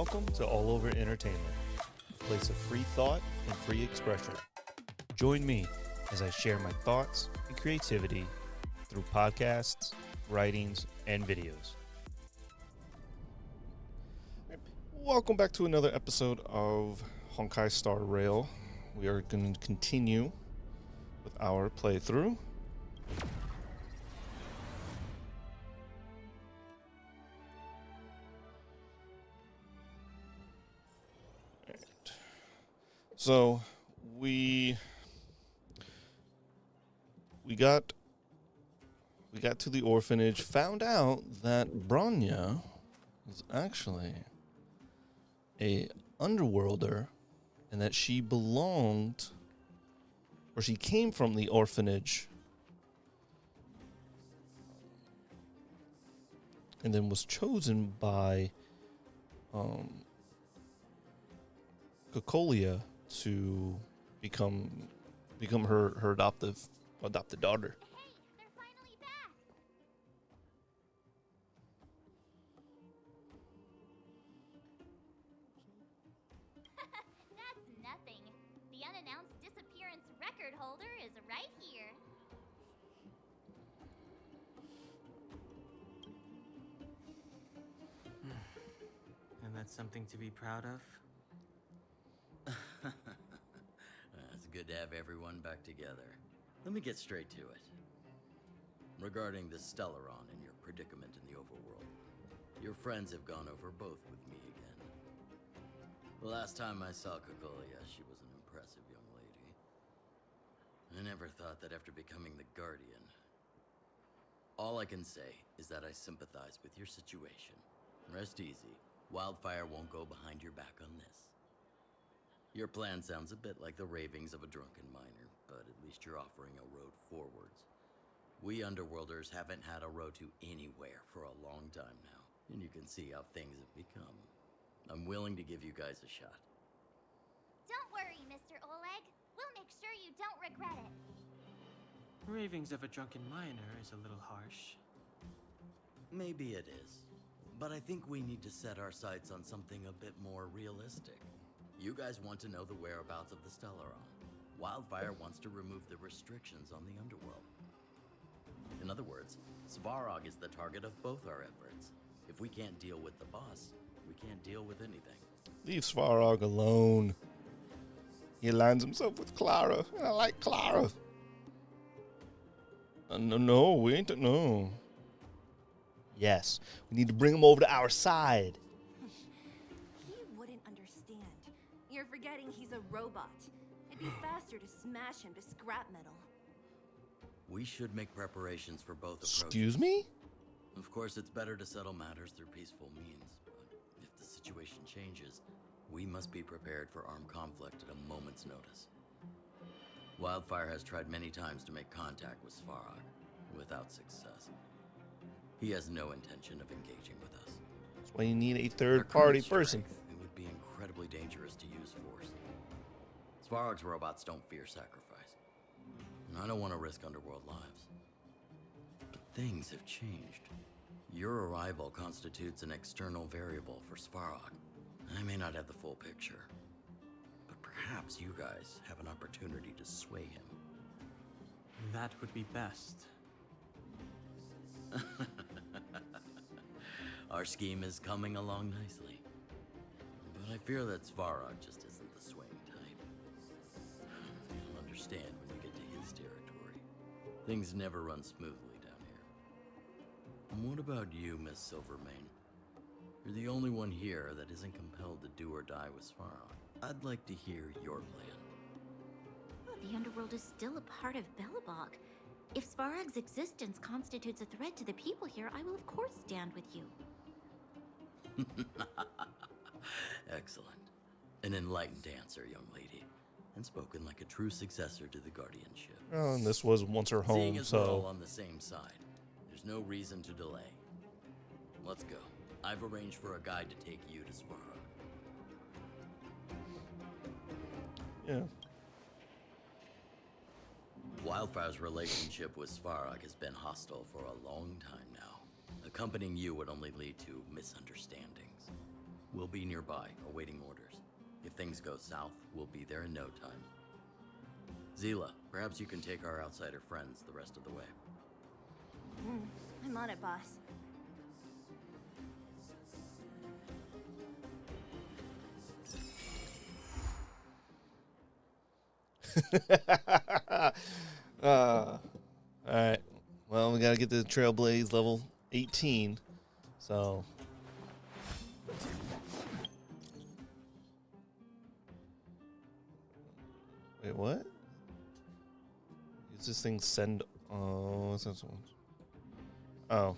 Welcome to All Over Entertainment, a place of free thought and free expression. Join me as I share my thoughts and creativity through podcasts, writings, and videos. Welcome back to another episode of Honkai Star Rail. We are going to continue with our playthrough. So we got to the orphanage, found out that Bronya was actually a underworlder and that she belonged, or she came from the orphanage and then was chosen by Cocolia to become her adopted daughter. Hey, they're finally back! That's nothing. The unannounced disappearance record holder is right here. And that's something to be proud of? It's good to have everyone back together. Let me get straight to it. Regarding the Stellaron and your predicament in the overworld, your friends have gone over both with me again. The last time I saw Cocolia, she was an impressive young lady. I never thought that after becoming the Guardian. All I can say is that I sympathize with your situation. Rest easy. Wildfire won't go behind your back on this. Your plan sounds a bit like the ravings of a drunken miner, but at least you're offering a road forwards. We Underworlders haven't had a road to anywhere for a long time now, and you can see how things have become. I'm willing to give you guys a shot. Don't worry, Mr. Oleg. We'll make sure you don't regret it. Ravings of a drunken miner is a little harsh. Maybe it is, but I think we need to set our sights on something a bit more realistic. You guys want to know the whereabouts of the Stellaron. Wildfire wants to remove the restrictions on the underworld. In other words, Svarog is the target of both our efforts. If we can't deal with the boss, we can't deal with anything. Leave Svarog alone. He aligns himself with Clara, and I like Clara. No, we ain't. No. Yes, we need to bring him over to our side. He wouldn't understand. You're forgetting he's a robot. It'd be faster to smash him to scrap metal. We should make preparations for both approaches. Excuse me? Of course, it's better to settle matters through peaceful means, but if the situation changes, we must be prepared for armed conflict at a moment's notice. Wildfire has tried many times to make contact with Svarog, without success. He has no intention of engaging with us. That's why you need a Our third-party current person. strength, it would be incredibly dangerous to use force. Svarog's robots don't fear sacrifice, and I don't want to risk Underworld lives. But things have changed. Your arrival constitutes an external variable for Svarog. I may not have the full picture, but perhaps you guys have an opportunity to sway him. That would be best. Our scheme is coming along nicely, but I fear that Svarog just isn't the swaying type. You'll understand when you get to his territory. Things never run smoothly down here. And what about you, Miss Silvermane? You're the only one here that isn't compelled to do or die with Svarog. I'd like to hear your plan. Oh, the underworld is still a part of Belobog. If Svarog's existence constitutes a threat to the people here, I will of course stand with you. Excellent. An enlightened answer, young lady. And spoken like a true successor to the guardianship. Oh, and this was once her Seeing home, as we're all so on the same side, there's no reason to delay. Let's go. I've arranged for a guide to take you to Svarog. yeah. Wildfire's relationship with Svarog has been hostile for a long time now. Accompanying you would only lead to misunderstandings. We'll be nearby, awaiting orders. If things go south, we'll be there in no time. Zila, perhaps you can take our outsider friends the rest of the way. I'm on it, boss. All right. Well, we gotta get the Trailblaze level 18. So. Wait, what? Is this thing send? Oh, what's that one? Oh.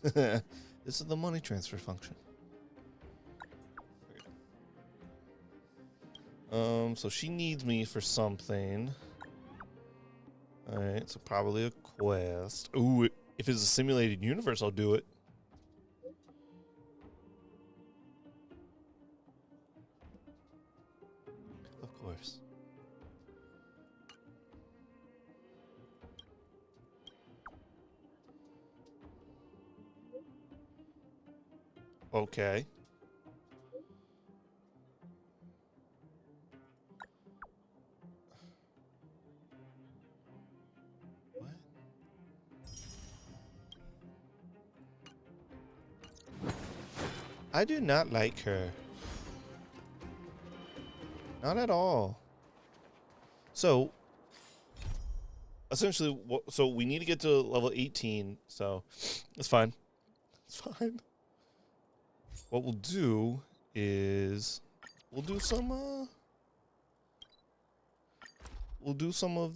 This is the money transfer function. So she needs me for something. Alright, so probably a quest. Ooh, if it's a simulated universe, I'll do it. Of course. Okay. What? I do not like her. Not at all. So, essentially, so we need to get to level 18, so it's fine. It's fine. What we'll do is we'll do some of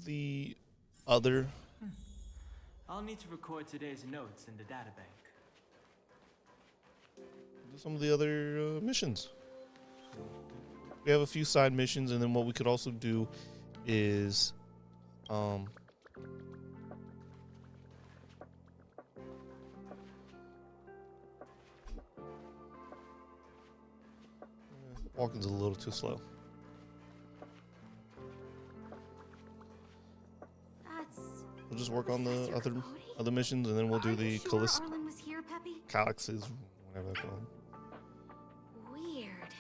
the other. I'll need to record today's notes in the databank. Do some of the other missions. We have a few side missions, and then what we could also do is walking's a little too slow. We'll just work on the other missions, and then we'll do the Callisto Arlen was here, Peppy? Calyxes, whatever they're called. Weird.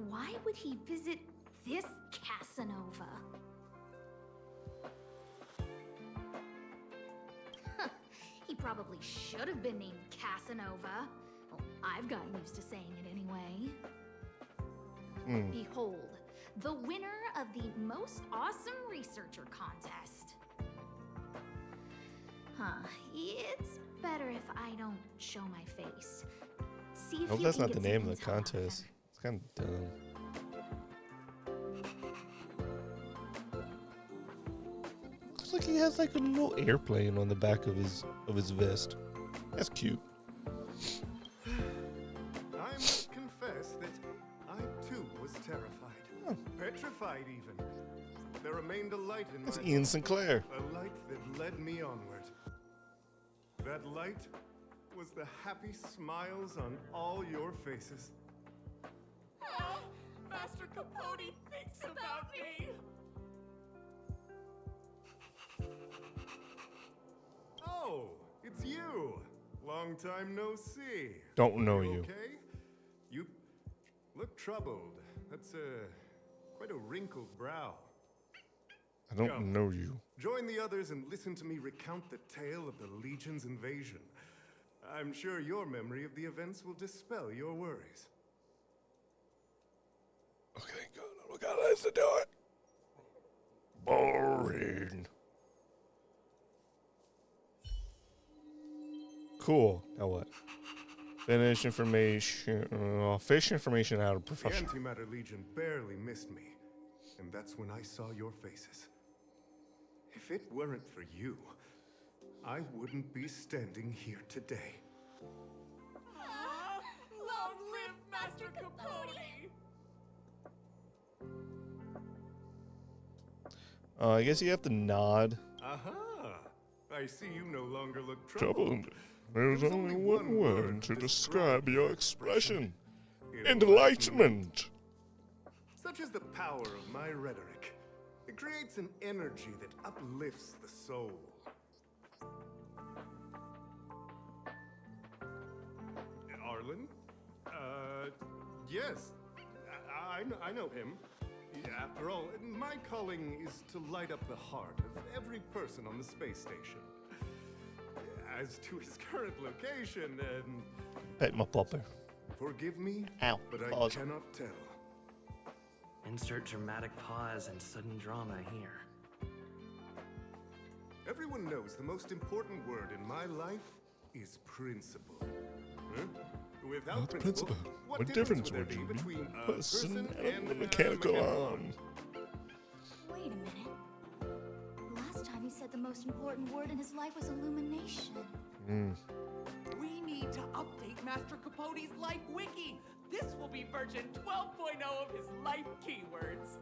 Why would he visit this Casanova? He probably should have been named Casanova. Well, I've gotten used to saying it anyway. Behold, the winner of the Most Awesome Researcher Contest. It's better if I don't show my face. See if I hope you that's can not the get some name of the intel out him. contest. It's kind of dumb. Looks like he has like a little airplane on the back of his vest. That's cute. I must confess that I too was terrified. Oh. Petrified even. There remained a light in That's my Ian Sinclair. A light that led me onward. That light was the happy smiles on all your faces. Master Capote thinks about me! Oh, it's you. Long time no see. Don't know you. Okay? You look troubled. That's quite a wrinkled brow. I don't Come. know you. Join the others and listen to me recount the tale of the Legion's invasion. I'm sure your memory of the events will dispel your worries. Okay, good. We got us to do it. Boring. Cool. Now what? Fish information out of The professional. Antimatter Legion barely missed me, and that's when I saw your faces. If it weren't for you, I wouldn't be standing here today. Long live Master Capote! I guess you have to nod. Aha! I see you no longer look Troubled. troubled. There's There's only only one one word word to to describe describe your your expression. Enlightenment. Enlightenment. Such is the power of my rhetoric. It creates an energy that uplifts the soul. Arlen, Yes. I know him. After all, my calling is to light up the heart of every person on the space station. As to his current location, Pet my popper. forgive me, Ow. but I Pause. cannot tell. Insert dramatic pause and sudden drama here. Everyone knows the most important word in my life is principle. Huh? Without principle, what difference would there be between a person and a mechanical arm? Wait a minute. Last time he said the most important word in his life was illumination. We need to update Master Capote's life wiki. This will be version 12.0 of his life keywords.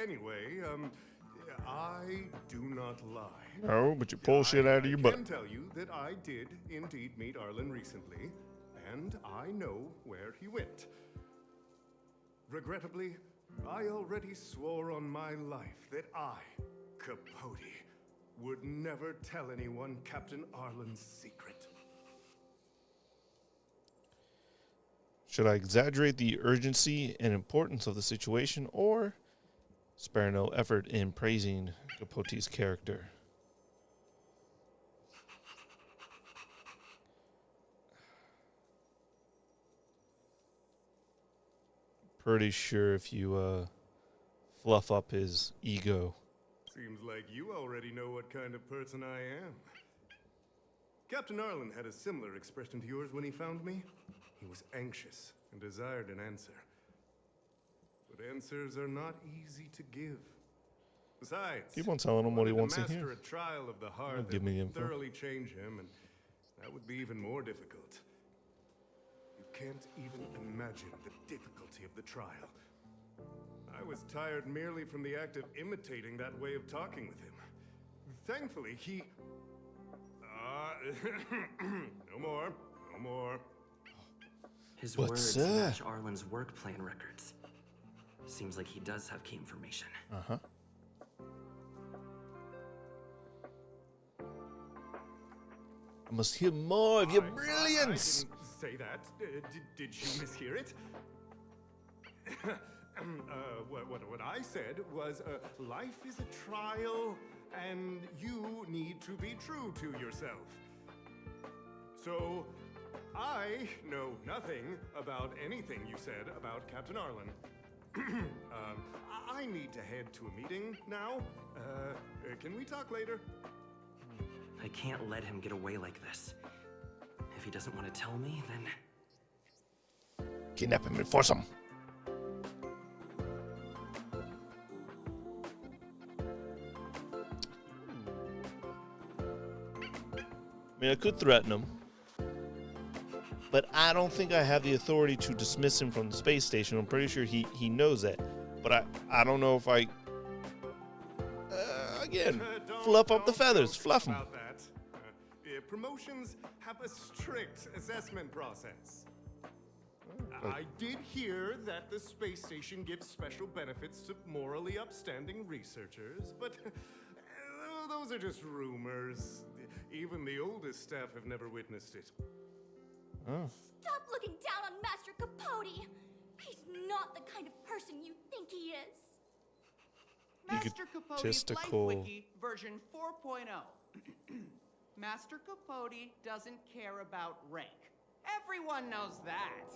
Anyway, I do not lie. No, but you pull shit out of your I butt. can tell you that I did indeed meet Arlen recently, and I know where he went. Regrettably, I already swore on my life that I, Capote, would never tell anyone Captain Arlen's secret. Should I exaggerate the urgency and importance of the situation, or spare no effort in praising Capote's character? Pretty sure if you fluff up his ego, Seems like you already know what kind of person I am. Captain Arlen had a similar expression to yours when he found me. He was anxious and desired an answer. But answers are not easy to give. Besides, keep on telling him what he wants to master hear. a trial of the heart Give that me would info. thoroughly change him, and that would be even more difficult. You can't even imagine the difficulty of the trial. I was tired merely from the act of imitating that way of talking with him. Thankfully, he... no more. No more. His What's words that? match Arlen's work plan records. Seems like he does have key information. Uh-huh. I must hear more of your brilliance. I didn't say that. Did you mishear it? What I said was, life is a trial, and you need to be true to yourself. So, I know nothing about anything you said about Captain Arlen. I need to head to a meeting now. Can we talk later? I can't let him get away like this. If he doesn't want to tell me, then Kidnap him and force him. I mean, I could threaten him, but I don't think I have the authority to dismiss him from the space station. I'm pretty sure he knows that, but I don't know if I, again, fluff up the feathers, fluff them. About that. Promotions have a strict assessment process. I did hear that the space station gives special benefits to morally upstanding researchers, but those are just rumors. Even the oldest staff have never witnessed it. Oh. Stop looking down on Master Capote! He's not the kind of person you think he is. Master Capote's Egotistical. life wiki version 4.0. Master Capote doesn't care about rank. Everyone knows that.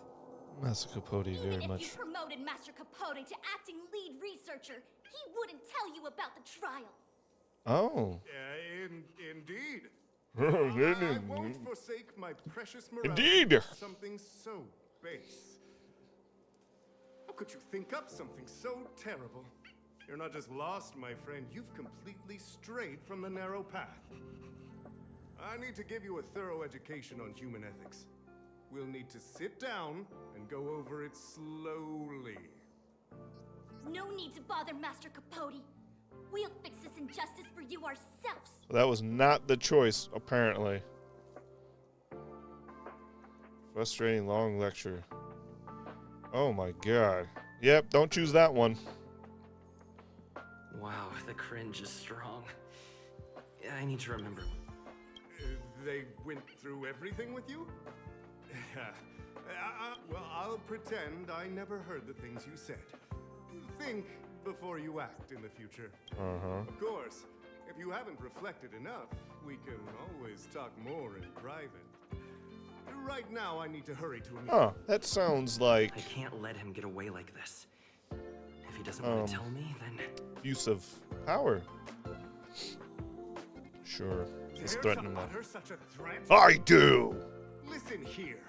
Master Capote Even very if much. you promoted Master Capote to acting lead researcher, he wouldn't tell you about the trial. Oh. Indeed. Oh, I won't forsake my precious morality Indeed. for something so base. How could you think up something so terrible? You're not just lost, my friend. You've completely strayed from the narrow path. I need to give you a thorough education on human ethics. We'll need to sit down and go over it slowly. No need to bother Master Capote. We'll fix this injustice for you ourselves. That was not the choice, apparently. Frustrating long lecture. Oh my god. Yep, don't choose that one. wow, the cringe is strong. I need to remember. They went through everything with you? Well, I'll pretend I never heard the things you said. Think before you act in the future. Of course, if you haven't reflected enough, we can always talk more in private. Right now, I need to hurry to a meeting. Huh, that sounds like I can't let him get away like this. If he doesn't want to tell me, then... use of power. Sure, let's threaten him. Utter such a threat? I do! Listen here.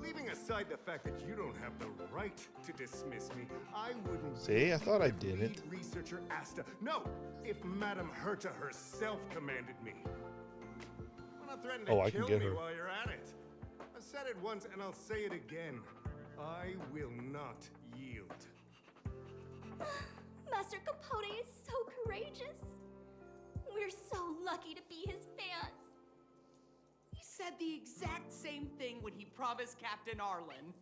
Leaving aside the fact that you don't have the right to dismiss me, I wouldn't... See, I thought I did lead it. Researcher Asta. No, if Madame Herta herself commanded me. I'm not threatening to I can kill get me her. while you're at it. I've said it once and I'll say it again. I will not yield. Master Capote is so courageous. We're so lucky to be his fans. He said the exact same thing when he promised Captain Arlen.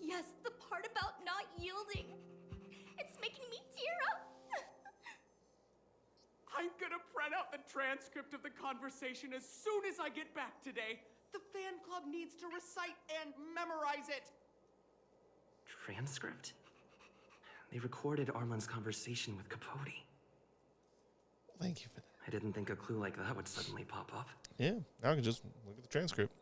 Yes, the part about not yielding. It's making me tear up. I'm gonna print out the transcript of the conversation as soon as I get back today. The fan club needs to recite and memorize it. Transcript? They recorded Arlen's conversation with Capote. Thank you for that. I didn't think a clue like that would suddenly pop up. Yeah, now I can just look at the transcript.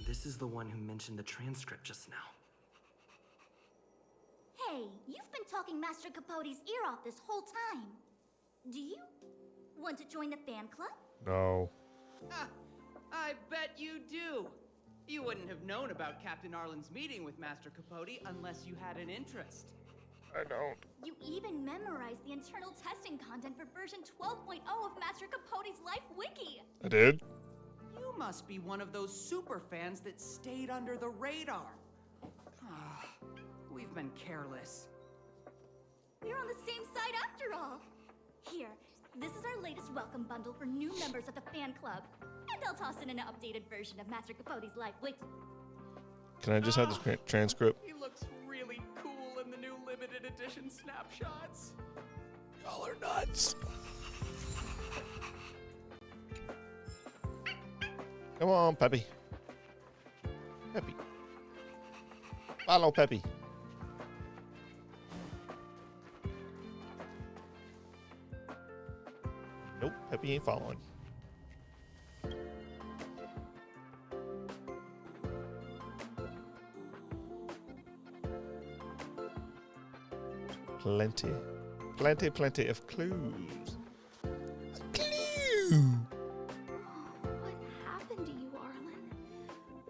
This is the one who mentioned the transcript just now. Hey, you've been talking Master Capote's ear off this whole time. Do you want to join the fan club? No. Ah, I bet you do. You wouldn't have known about Captain Arlen's meeting with Master Capote unless you had an interest. I don't. You even memorized the internal testing content for version 12.0 of Master Capote's Life Wiki. I did? You must be one of those super fans that stayed under the radar. Ah, we've been careless. We're on the same side after all. Here, this is our latest welcome bundle for new members of the fan club. And I'll toss in an updated version of Master Capote's Life Wiki. Can I just have this transcript? He looks really cool in the new limited edition snapshots. Y'all are nuts. Come on, Peppy. Peppy. Follow Peppy. Nope, Peppy ain't following. Plenty of clues. A clue! What happened to you, Arlen?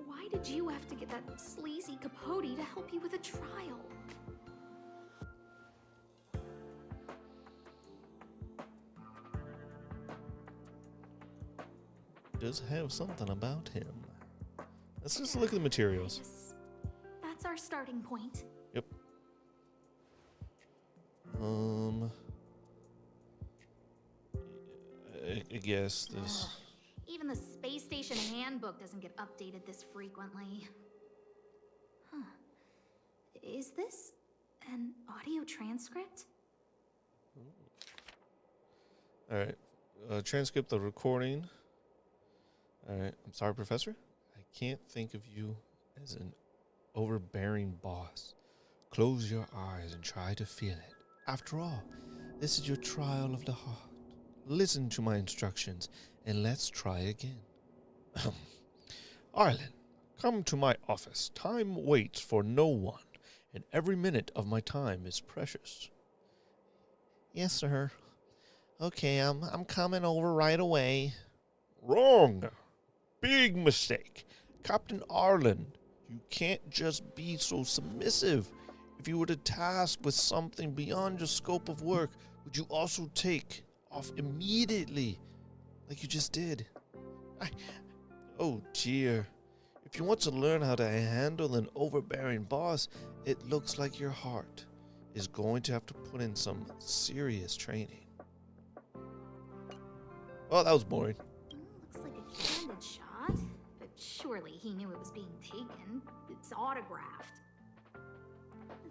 Why did you have to get that sleazy Capote to help you with a trial? Does have something about him. Let's just look at the materials. Yes. That's our starting point. Yep. I guess this. Even the space station handbook doesn't get updated this frequently. Huh. Is this an audio transcript? All right. Transcript of recording. All right. I'm sorry, Professor. I can't think of you as an overbearing boss. Close your eyes and try to feel it. After all, this is your trial of the heart. Listen to my instructions and let's try again. Arlen, come to my office. Time waits for no one, and every minute of my time is precious. Yes, sir. Okay, I'm coming over right away. Wrong. Big mistake. Captain Arlen, you can't just be so submissive. If you were tasked with something beyond your scope of work, would you also take off immediately, like you just did? Oh dear. If you want to learn how to handle an overbearing boss, it looks like your heart is going to have to put in some serious training. Well, that was boring. Looks like a candid shot, but surely he knew it was being taken. It's autographed.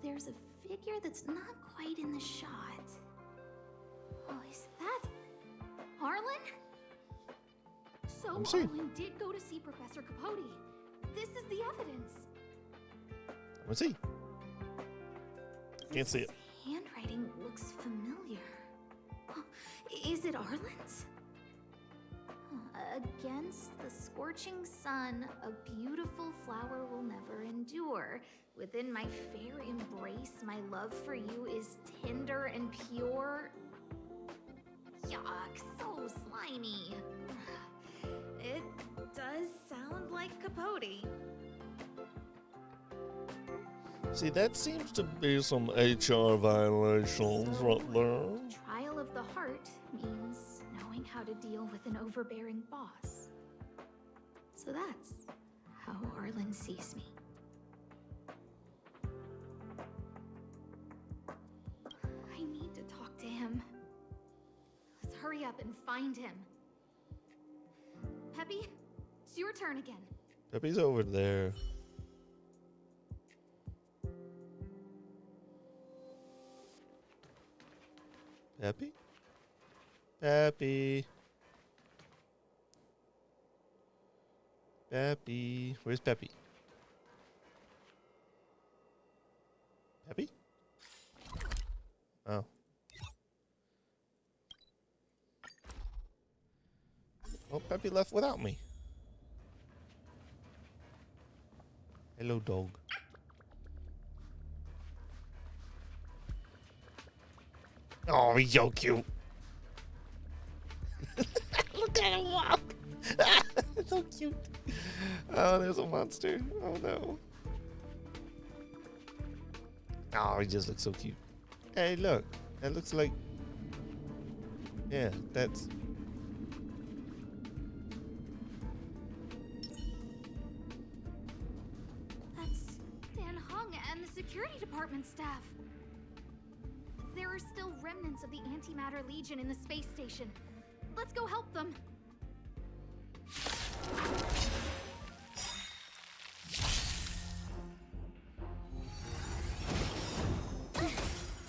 There's a figure that's not quite in the shot. Oh, is that Arlen? So I'm seeing. Arlen did go to see Professor Capote. This is the evidence. Let's see. Can't see it. His handwriting looks familiar. Is it Arlen's? Against the scorching sun, a beautiful flower will never endure. Within my fair embrace, my love for you is tender and pure. Yuck, so slimy. It does sound like Capote. See, that seems to be some HR violations right there. Trial of the heart means knowing how to deal with an overbearing boss. So that's how Arlen sees me. I need to talk to him. Let's hurry up and find him. Peppy, it's your turn again. Peppy's over there. Peppy? Peppy. Peppy. Where's Peppy? Peppy? Oh. Well, Peppy left without me. Hello, dog. Oh, he's so cute. Look at him walk. It's so cute. Oh, there's a monster. Oh, no. Oh, he just looks so cute. Hey, look. That looks like... Yeah, that's... That's Dan Hung and the security department staff. There are still remnants of the Antimatter Legion in the space station. Let's go help them.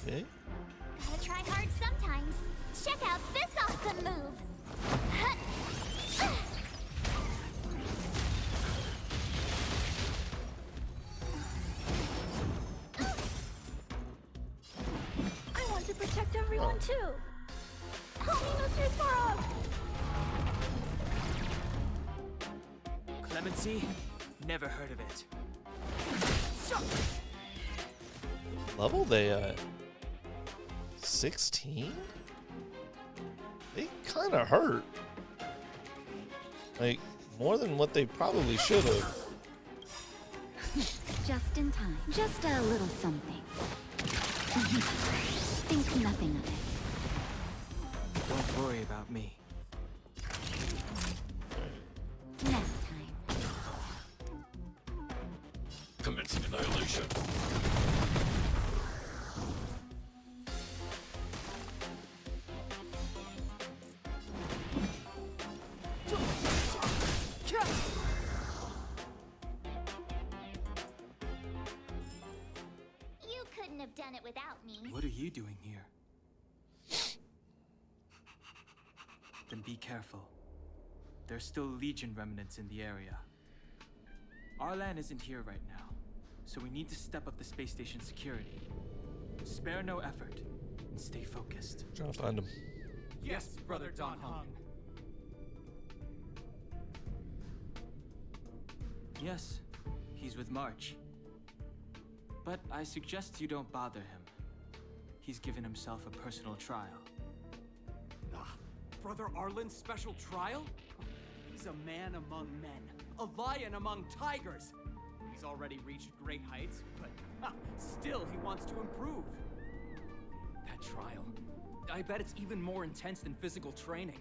Okay. Gotta try hard sometimes. Check out this awesome move. I want to protect everyone too. Help me, Mr. Sparrow. Clemency? Never heard of it. Level they at? 16? They kind of hurt. Like, more than what they probably should have. Just in time. Just a little something. Think nothing of it. Don't worry about me. Next time. Commencing annihilation. You couldn't have done it without me. What are you doing here? Then be careful. There's still Legion remnants in the area. Arlan isn't here right now, so we need to step up the space station security. Spare no effort and stay focused. Trying to find him. Yes, Brother Don Hung. Yes, he's with March. But I suggest you don't bother him. He's given himself a personal trial. Brother Arlen's special trial? He's a man among men, a lion among tigers. He's already reached great heights, but still he wants to improve. That trial. I bet it's even more intense than physical training.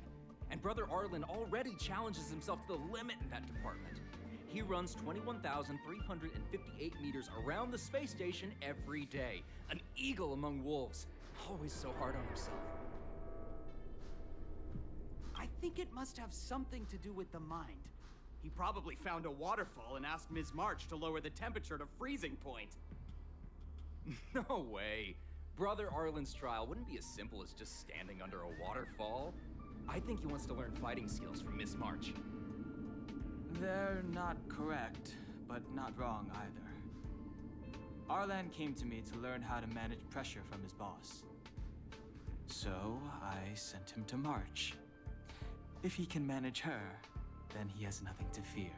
And Brother Arlen already challenges himself to the limit in that department. He runs 21,358 meters around the space station every day. An eagle among wolves. Always so hard on himself. I think it must have something to do with the mind. He probably found a waterfall and asked Ms. March to lower the temperature to freezing point. No way. Brother Arlen's trial wouldn't be as simple as just standing under a waterfall. I think he wants to learn fighting skills from Miss March. They're not correct, but not wrong either. Arlan came to me to learn how to manage pressure from his boss. So I sent him to March. If he can manage her, then he has nothing to fear.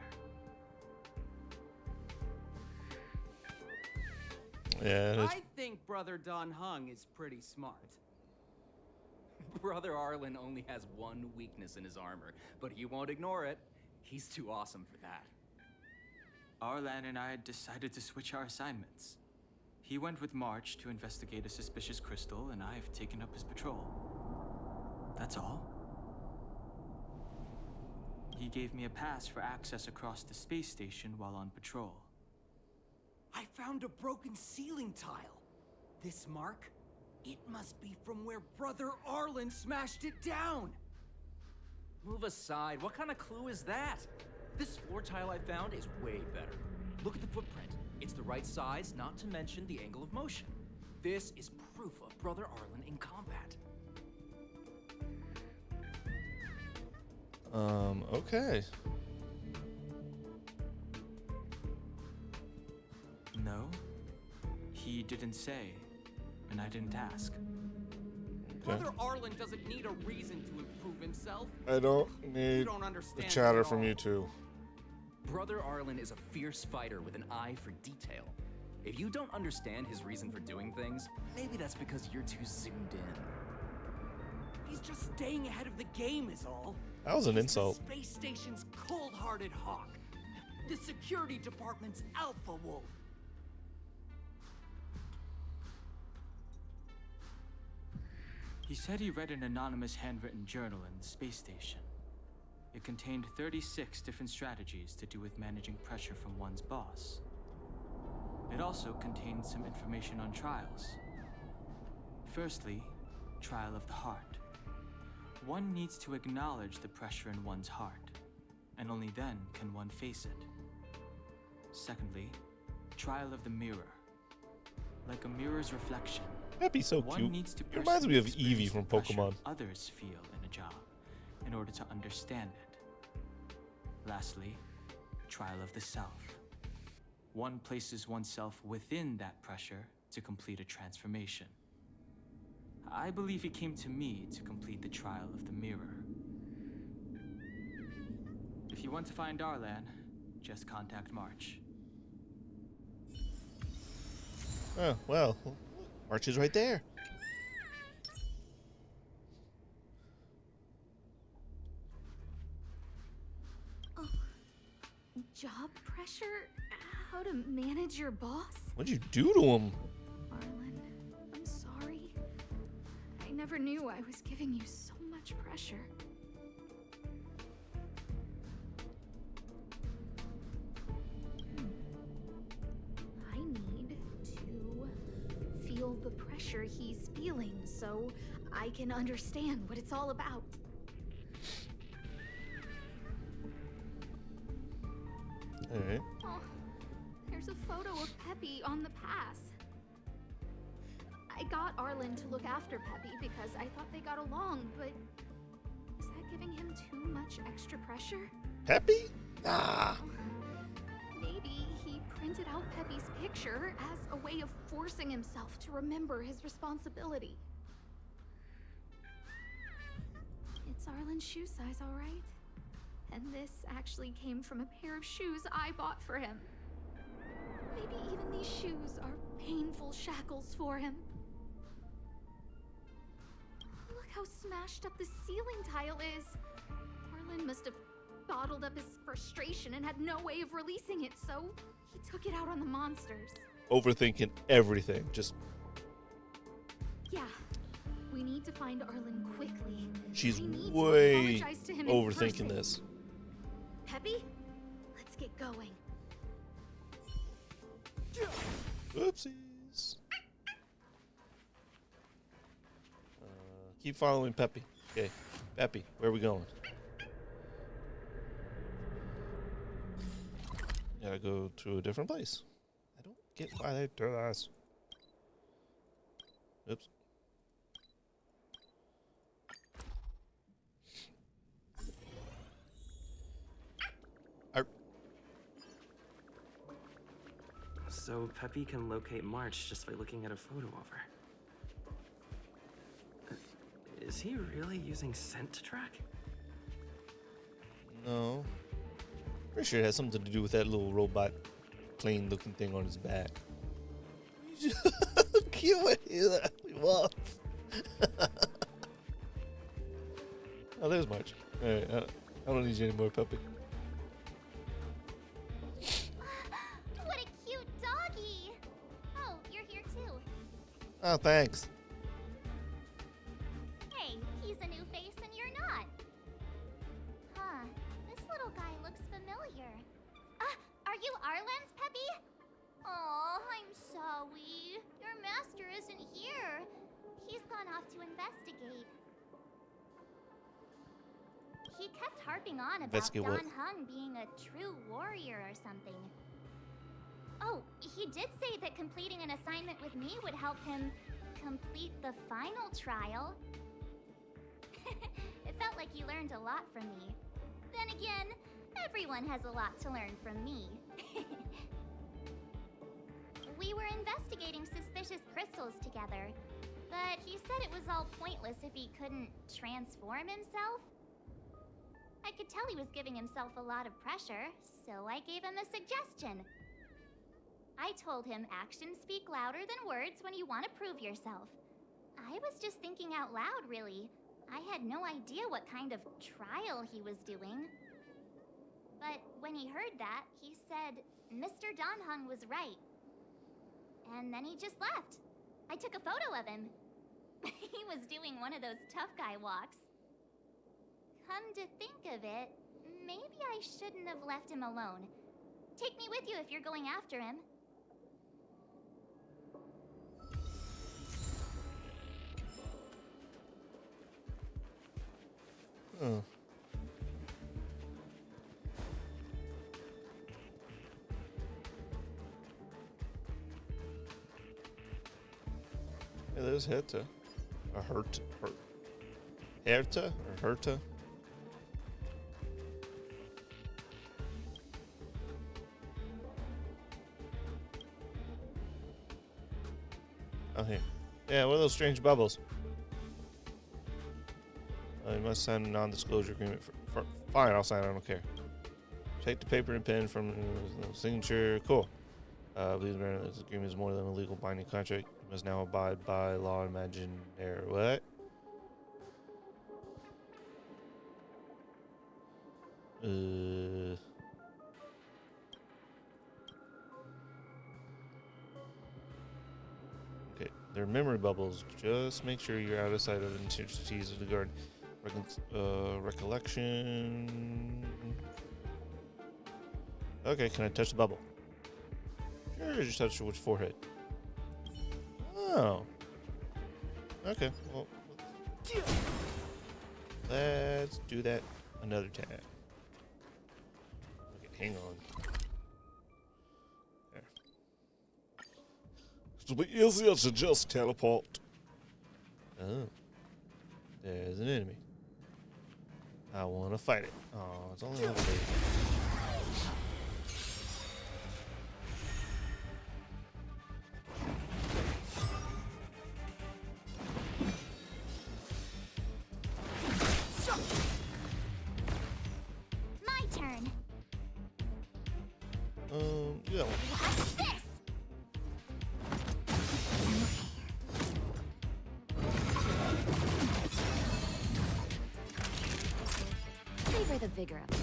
Yeah, I think Brother Don Hung is pretty smart. Brother Arlen only has one weakness in his armor, but he won't ignore it. He's too awesome for that. Arlan and I decided to switch our assignments. He went with March to investigate a suspicious crystal, and I've taken up his patrol. That's all. He gave me a pass for access across the space station while on patrol. I found a broken ceiling tile. This mark? It must be from where Brother Arlen smashed it down. Move aside. What kind of clue is that? This floor tile I found is way better. Look at the footprint. It's the right size, not to mention the angle of motion. This is proof of Brother Arlen in combat. Okay. No, he didn't say, and I didn't ask. Brother Arlen doesn't need a reason to improve himself. I don't You need don't the understand chatter at from all. you two. Brother Arlen is a fierce fighter with an eye for detail. If you don't understand his reason for doing things, maybe that's because you're too zoomed in. He's just staying ahead of the game is all. That was an He's insult. The space station's cold-hearted hawk. The security department's alpha wolf. He said he read an anonymous handwritten journal in the space station. It contained 36 different strategies to do with managing pressure from one's boss. It also contained some information on trials. Firstly, trial of the heart. One needs to acknowledge the pressure in one's heart, and only then can one face it. Secondly, trial of the mirror. Like a mirror's reflection, That'd be so one cute. needs to It reminds me of personally Eevee experience from the pressure Pokemon. others feel in a job in order to understand it. Lastly, trial of the self. One places oneself within that pressure to complete a transformation. I believe he came to me to complete the trial of the mirror. If you want to find Arlan, just contact March. Oh, well. March is right there. Job pressure? How to manage your boss? What'd you do to him? Arlen, I'm sorry. I never knew I was giving you so much pressure. I need to feel the pressure he's feeling so I can understand what it's all about. Alright. Oh, there's a photo of Peppy on the pass. I got Arlen to look after Peppy because I thought they got along, but is that giving him too much extra pressure? Peppy? Nah. Maybe he printed out Peppy's picture as a way of forcing himself to remember his responsibility. It's Arlen's shoe size, all right? And this actually came from a pair of shoes I bought for him. Maybe even these shoes are painful shackles for him. Look how smashed up the ceiling tile is. Arlen must have bottled up his frustration and had no way of releasing it, so he took it out on the monsters. Overthinking everything. Just. Yeah. We need to find Arlen quickly. She's I need to way apologize to him in overthinking person. this. Peppy, let's get going. Whoopsies. Keep following Peppy. Okay. Peppy, where are we going? Gotta go to a different place. I don't get why they do this. Oops. So Peppy can locate March just by looking at a photo of her. Is he really using scent to track? No. Pretty sure it has something to do with that little robot plane looking thing on his back. Cute. He was. Oh, there's March. Alright, I don't need you anymore, puppy. What a cute doggy! Oh, you're here too. Oh, thanks. Hey, he's a new face and you're not. Huh, this little guy looks familiar. Are you Arlen's Peppy? Aw, I'm sorry. Your master isn't here. He's gone off to investigate. He kept harping on about Investigate what? Don Hung being a true warrior or something. Oh, he did say that completing an assignment with me would help him complete the final trial. It felt like he learned a lot from me. Then again, everyone has a lot to learn from me. We were investigating suspicious crystals together, but he said it was all pointless if he couldn't transform himself. I could tell he was giving himself a lot of pressure, so I gave him a suggestion. I told him actions speak louder than words when you want to prove yourself. I was just thinking out loud, really. I had no idea what kind of trial he was doing. But when he heard that, he said Mr. Donhung was right. And then he just left. I took a photo of him. He was doing one of those tough guy walks. Come to think of it, maybe I shouldn't have left him alone. Take me with you if you're going after him. Oh. Yeah, there's Herta. Herta or Herta? Oh, here. Yeah, what are those strange bubbles? You must sign a non-disclosure agreement. Fine, I'll sign it. I don't care. Take the paper and pen from the signature. Cool. Please remember this agreement is more than a legal binding contract. You must now abide by law. Imagine there. What? Okay, they're memory bubbles. Just make sure you're out of sight of the intensities of the guard. Recollection. Okay, can I touch the bubble? Sure, just touch which forehead. Oh. Okay, well, let's do that another time. Okay, hang on. There. It'll be easier to just teleport. Oh. There's an enemy. I want to fight it. Oh, it's only level 8. My turn. Yeah. What's this? Savor the vigor of it.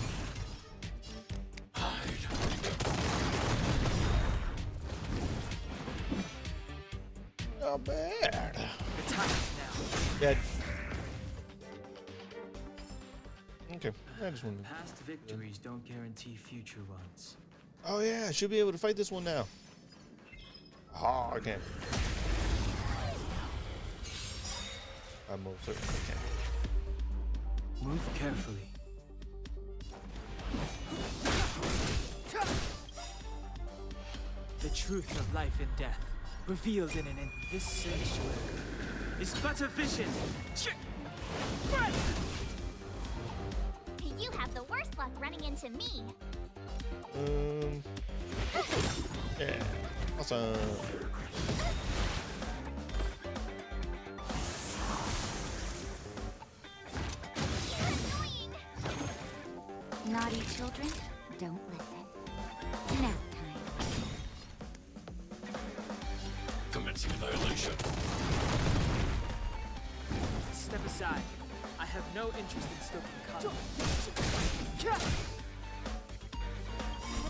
Not bad. The time is now. Dead. Okay, I just wanted. Past victories don't guarantee future ones. Oh yeah, I should be able to fight this one now. Oh, I can't. I'm most certain I can. Move carefully. The truth of life and death, revealed in this sanctuary, is but a vision. You have the worst luck running into me. Yeah. Awesome. Naughty children, don't listen. Nap time. Commencing annihilation. Step aside. I have no interest in stoking conflict. Gotta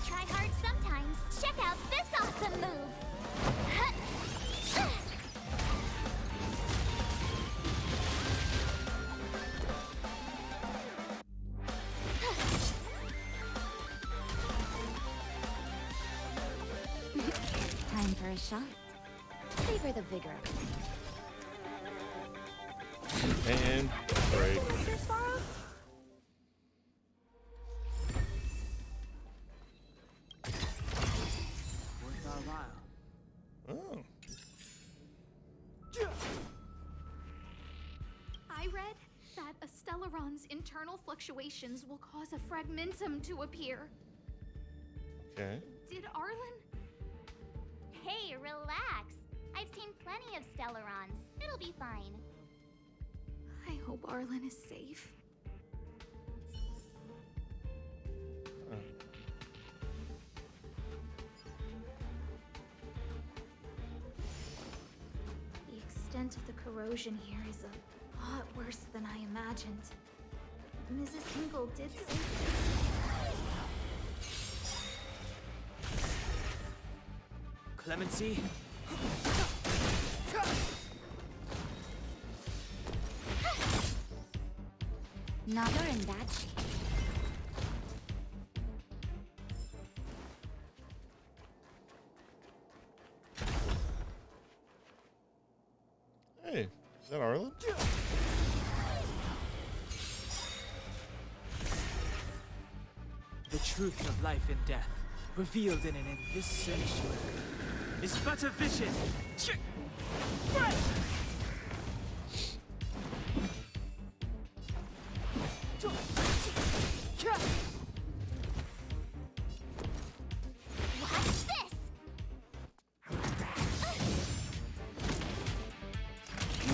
try hard sometimes. Check out this awesome move. Time for a shot. Savor the vigor of it. And break. Mr. Sparrow? Worth our while. Oh. I read that a Stellaron's internal fluctuations will cause a fragmentum to appear. Okay. Did Arlen? Hey, relax. I've seen plenty of Stellarons. It'll be fine. I hope Arlen is safe. The extent of the corrosion here is a lot worse than I imagined. Mrs. Hinkle did say Clemency? Not her in bad shape. Hey, is that Arlen? The truth of life and death, revealed in and in this sanctuary, is but a vision. Watch this!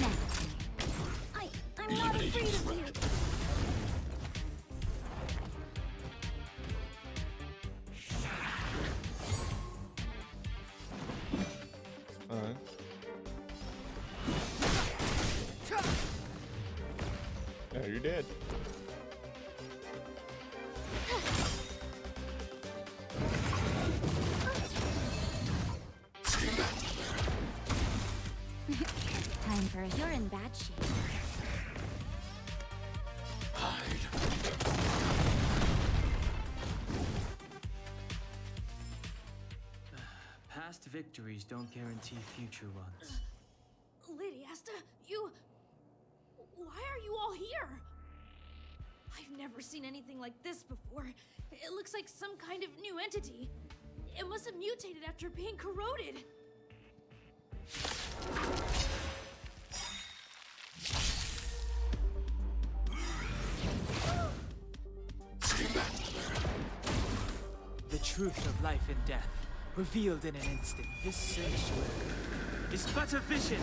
Now, I'm not afraid of you. Fine. Yeah, you're dead. Time for a... You're in bad shape. Past victories don't guarantee future ones. Lady Asta, you... Why are you all here? I've never seen anything like this before. It looks like some kind of new entity. It must have mutated after being corroded. The truth of life and death, revealed in an instant. This sanctuary is but a vision.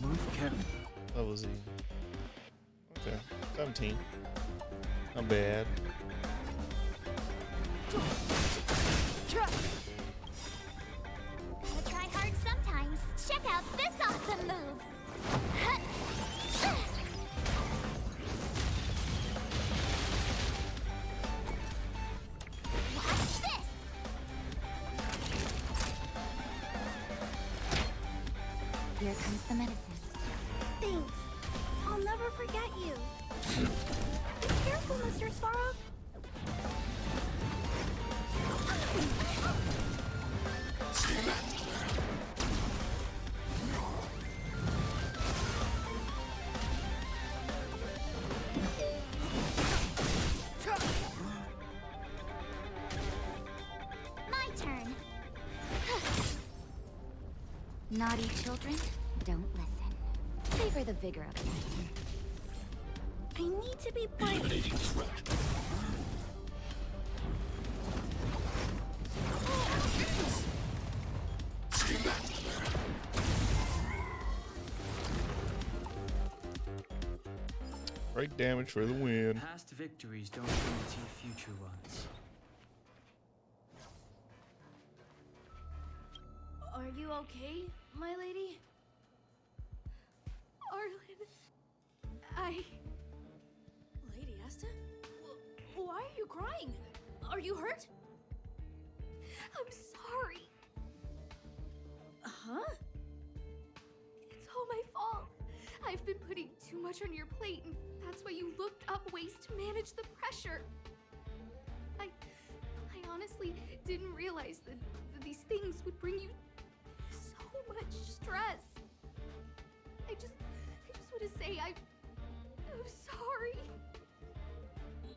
Move carefully. What was he? Okay, 17. Not bad. Gotta try hard sometimes. Check out this awesome move. Watch this. Here comes the medicine. Thanks. I'll never forget you. Be careful, Mr. Sparrow. My turn. Naughty children, don't listen. Savor the vigor of life. I need to be brave. Eliminating threat. Stay back. Break damage for the win. Past victories don't guarantee future ones. Are you okay, my lady? Arlen, Lady Asta? Why are you crying? Are you hurt? I'm sorry. Huh? It's all my fault. I've been putting too much on your plate, and that's why you looked up ways to manage the pressure. I honestly didn't realize that these things would bring you so much stress. I just want to say I'm sorry.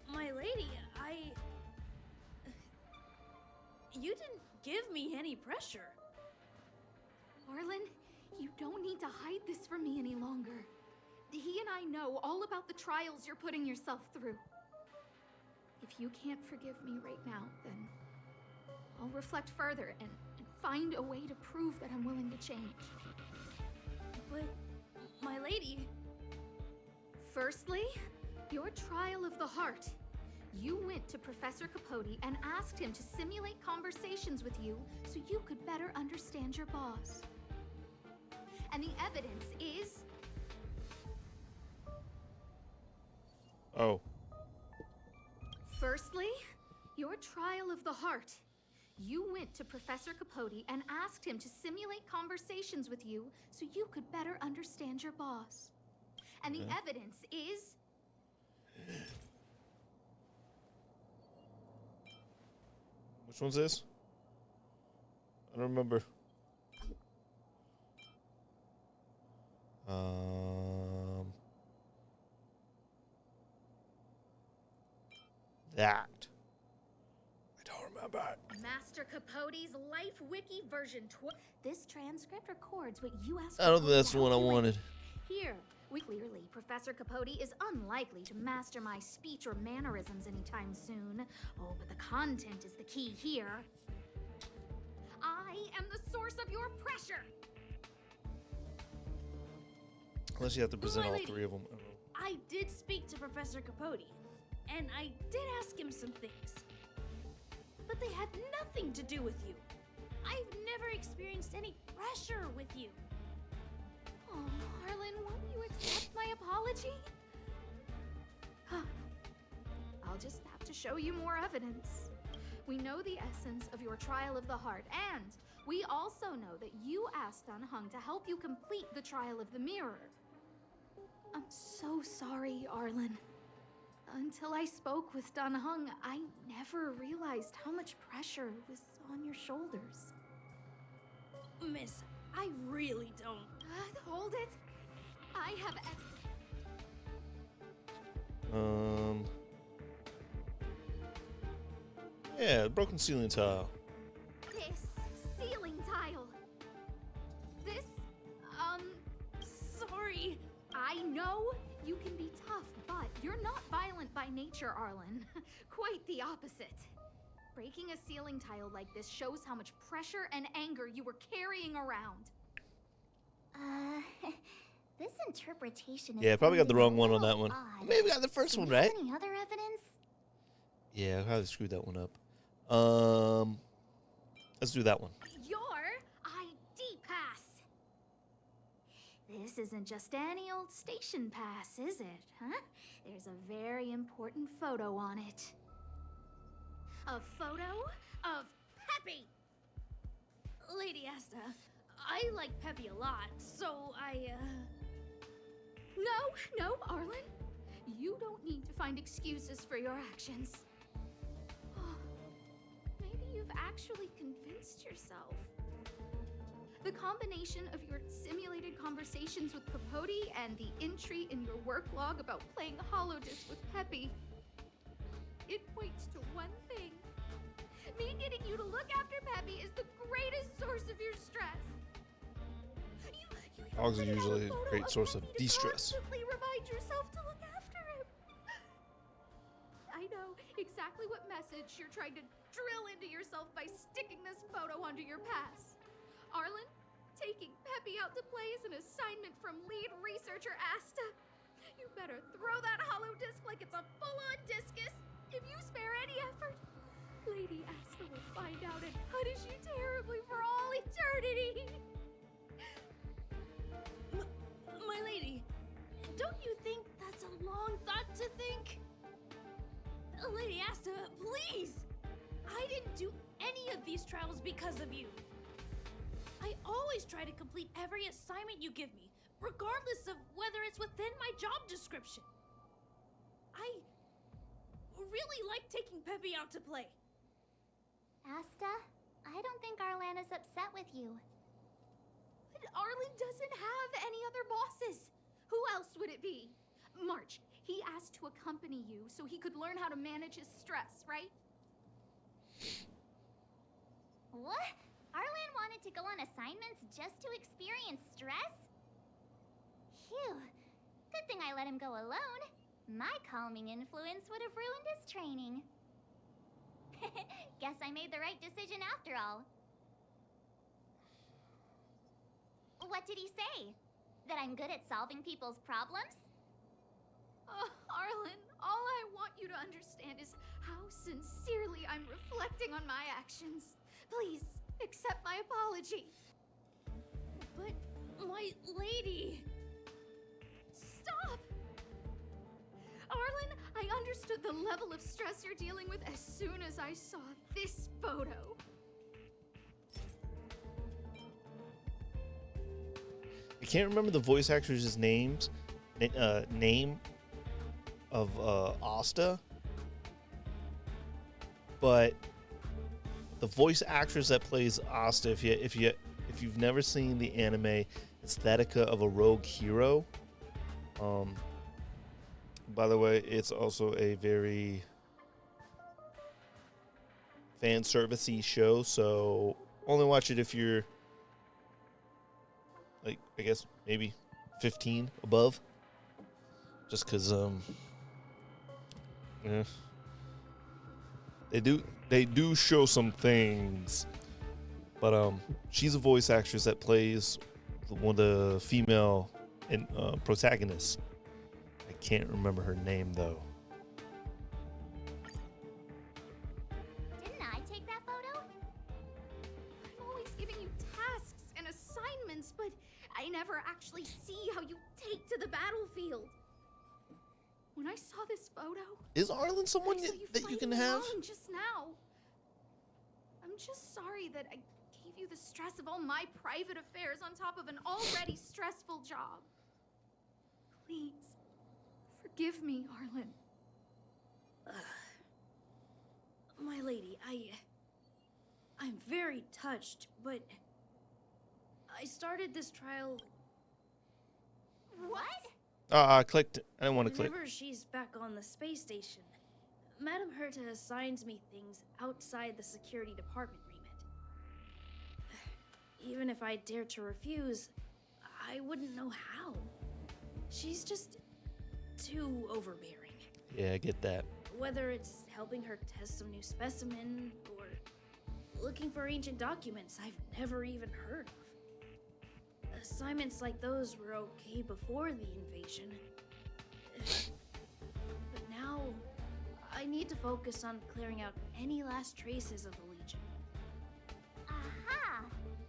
My lady, You didn't give me any pressure. Arlen, you don't need to hide this from me any longer. He and I know all about the trials you're putting yourself through. If you can't forgive me right now, then I'll reflect further and find a way to prove that I'm willing to change. But, my lady... Firstly, your trial of the heart. You went to Professor Capote and asked him to simulate conversations with you so you could better understand your boss. And the evidence is... Oh. Firstly, your trial of the heart. You went to Professor Capote and asked him to simulate conversations with you so you could better understand your boss. And the evidence is... Which one's this? I don't remember. That. I don't remember. Master Capote's Life Wiki version This transcript records what you asked. I don't think Capote that's to the one I help you with. wanted. Here, clearly, Professor Capote is unlikely to master my speech or mannerisms anytime soon. Oh, but the content is the key here. I am the source of your pressure. Unless you have to present My all lady, three of them. I did speak to Professor Capote, and I did ask him some things. But they had nothing to do with you. I've never experienced any pressure with you. Oh, Arlen, won't you accept my apology? I'll just have to show you more evidence. We know the essence of your trial of the heart, and we also know that you asked Dunhung to help you complete the trial of the mirror. I'm so sorry, Arlen. Until I spoke with Dunhung, I never realized how much pressure was on your shoulders. Miss, I really don't. Hold it. I have... Yeah, broken ceiling tile. This ceiling tile. This, Sorry. I know you can be tough, but you're not violent by nature, Arlen. Quite the opposite. Breaking a ceiling tile like this shows how much pressure and anger you were carrying around. This interpretation is Yeah, probably got the wrong one on that one. odd. Maybe got the first Do one you have right. any other evidence? Yeah, I probably screwed that one up. Let's do that one. Your ID pass. This isn't just any old station pass, is it, huh? There's a very important photo on it. A photo of Peppy! Lady Asta, I like Peppy a lot, so No, Arlen. You don't need to find excuses for your actions. Maybe you've actually convinced yourself. The combination of your simulated conversations with Capote and the entry in your work log about playing Holodisc with Peppy, it points to one thing. Me getting you to look after Peppy is the greatest source of your stress. You Dogs are printed out usually a photo great source of Peppy to de-stress. constantly remind yourself to look after him. know exactly what message you're trying to drill into yourself by sticking this photo under your pass. Arlen, taking Peppy out to play is an assignment from lead researcher Asta. You better throw that hollow disc like it's a full-on discus. If you spare any effort, Lady Asta will find out and punish you terribly for all eternity. My lady, don't you think that's a long thought to think? Lady Asta, please! I didn't do any of these trials because of you. I always try to complete every assignment you give me, regardless of whether it's within my job description. I really like taking Peppy out to play. Asta, I don't think Arlan is upset with you. But Arlen doesn't have any other bosses. Who else would it be? March, he asked to accompany you so he could learn how to manage his stress, right? What? Arlan wanted to go on assignments just to experience stress? Phew. Good thing I let him go alone. My calming influence would have ruined his training. Guess I made the right decision after all. What did he say? That I'm good at solving people's problems? Arlen, all I want you to understand is how sincerely I'm reflecting on my actions. Please, accept my apology. But, my lady... Stop! Arlen, I understood the level of stress you're dealing with as soon as I saw this photo. I can't remember the voice actor's name of Asta, but the voice actress that plays Asta, if you've never seen the anime Aesthetica of a Rogue Hero, by the way, it's also a very fan servicey show, so only watch it if you're like, I guess maybe 15 above, just because yeah, they do show some things, but she's a voice actress that plays one of the female protagonists. I can't remember her name though. Didn't I take that photo? I'm always giving you tasks and assignments, but I never actually see how you take to the battlefield. When I saw this photo, Is Arlen someone that you can have? Just now. I'm just sorry that I gave you the stress of all my private affairs on top of an already stressful job. Please, forgive me, Arlen. My lady, I'm very touched, but I started this trial. What? I clicked. I didn't want to click. Whenever she's back on the space station, Madame Herta assigns me things outside the security department remit. Even if I dared to refuse, I wouldn't know how. She's just too overbearing. Yeah, I get that. Whether it's helping her test some new specimen, or looking for ancient documents I've never even heard of. Assignments like those were okay before the invasion. But now, I need to focus on clearing out any last traces of the Legion. Aha!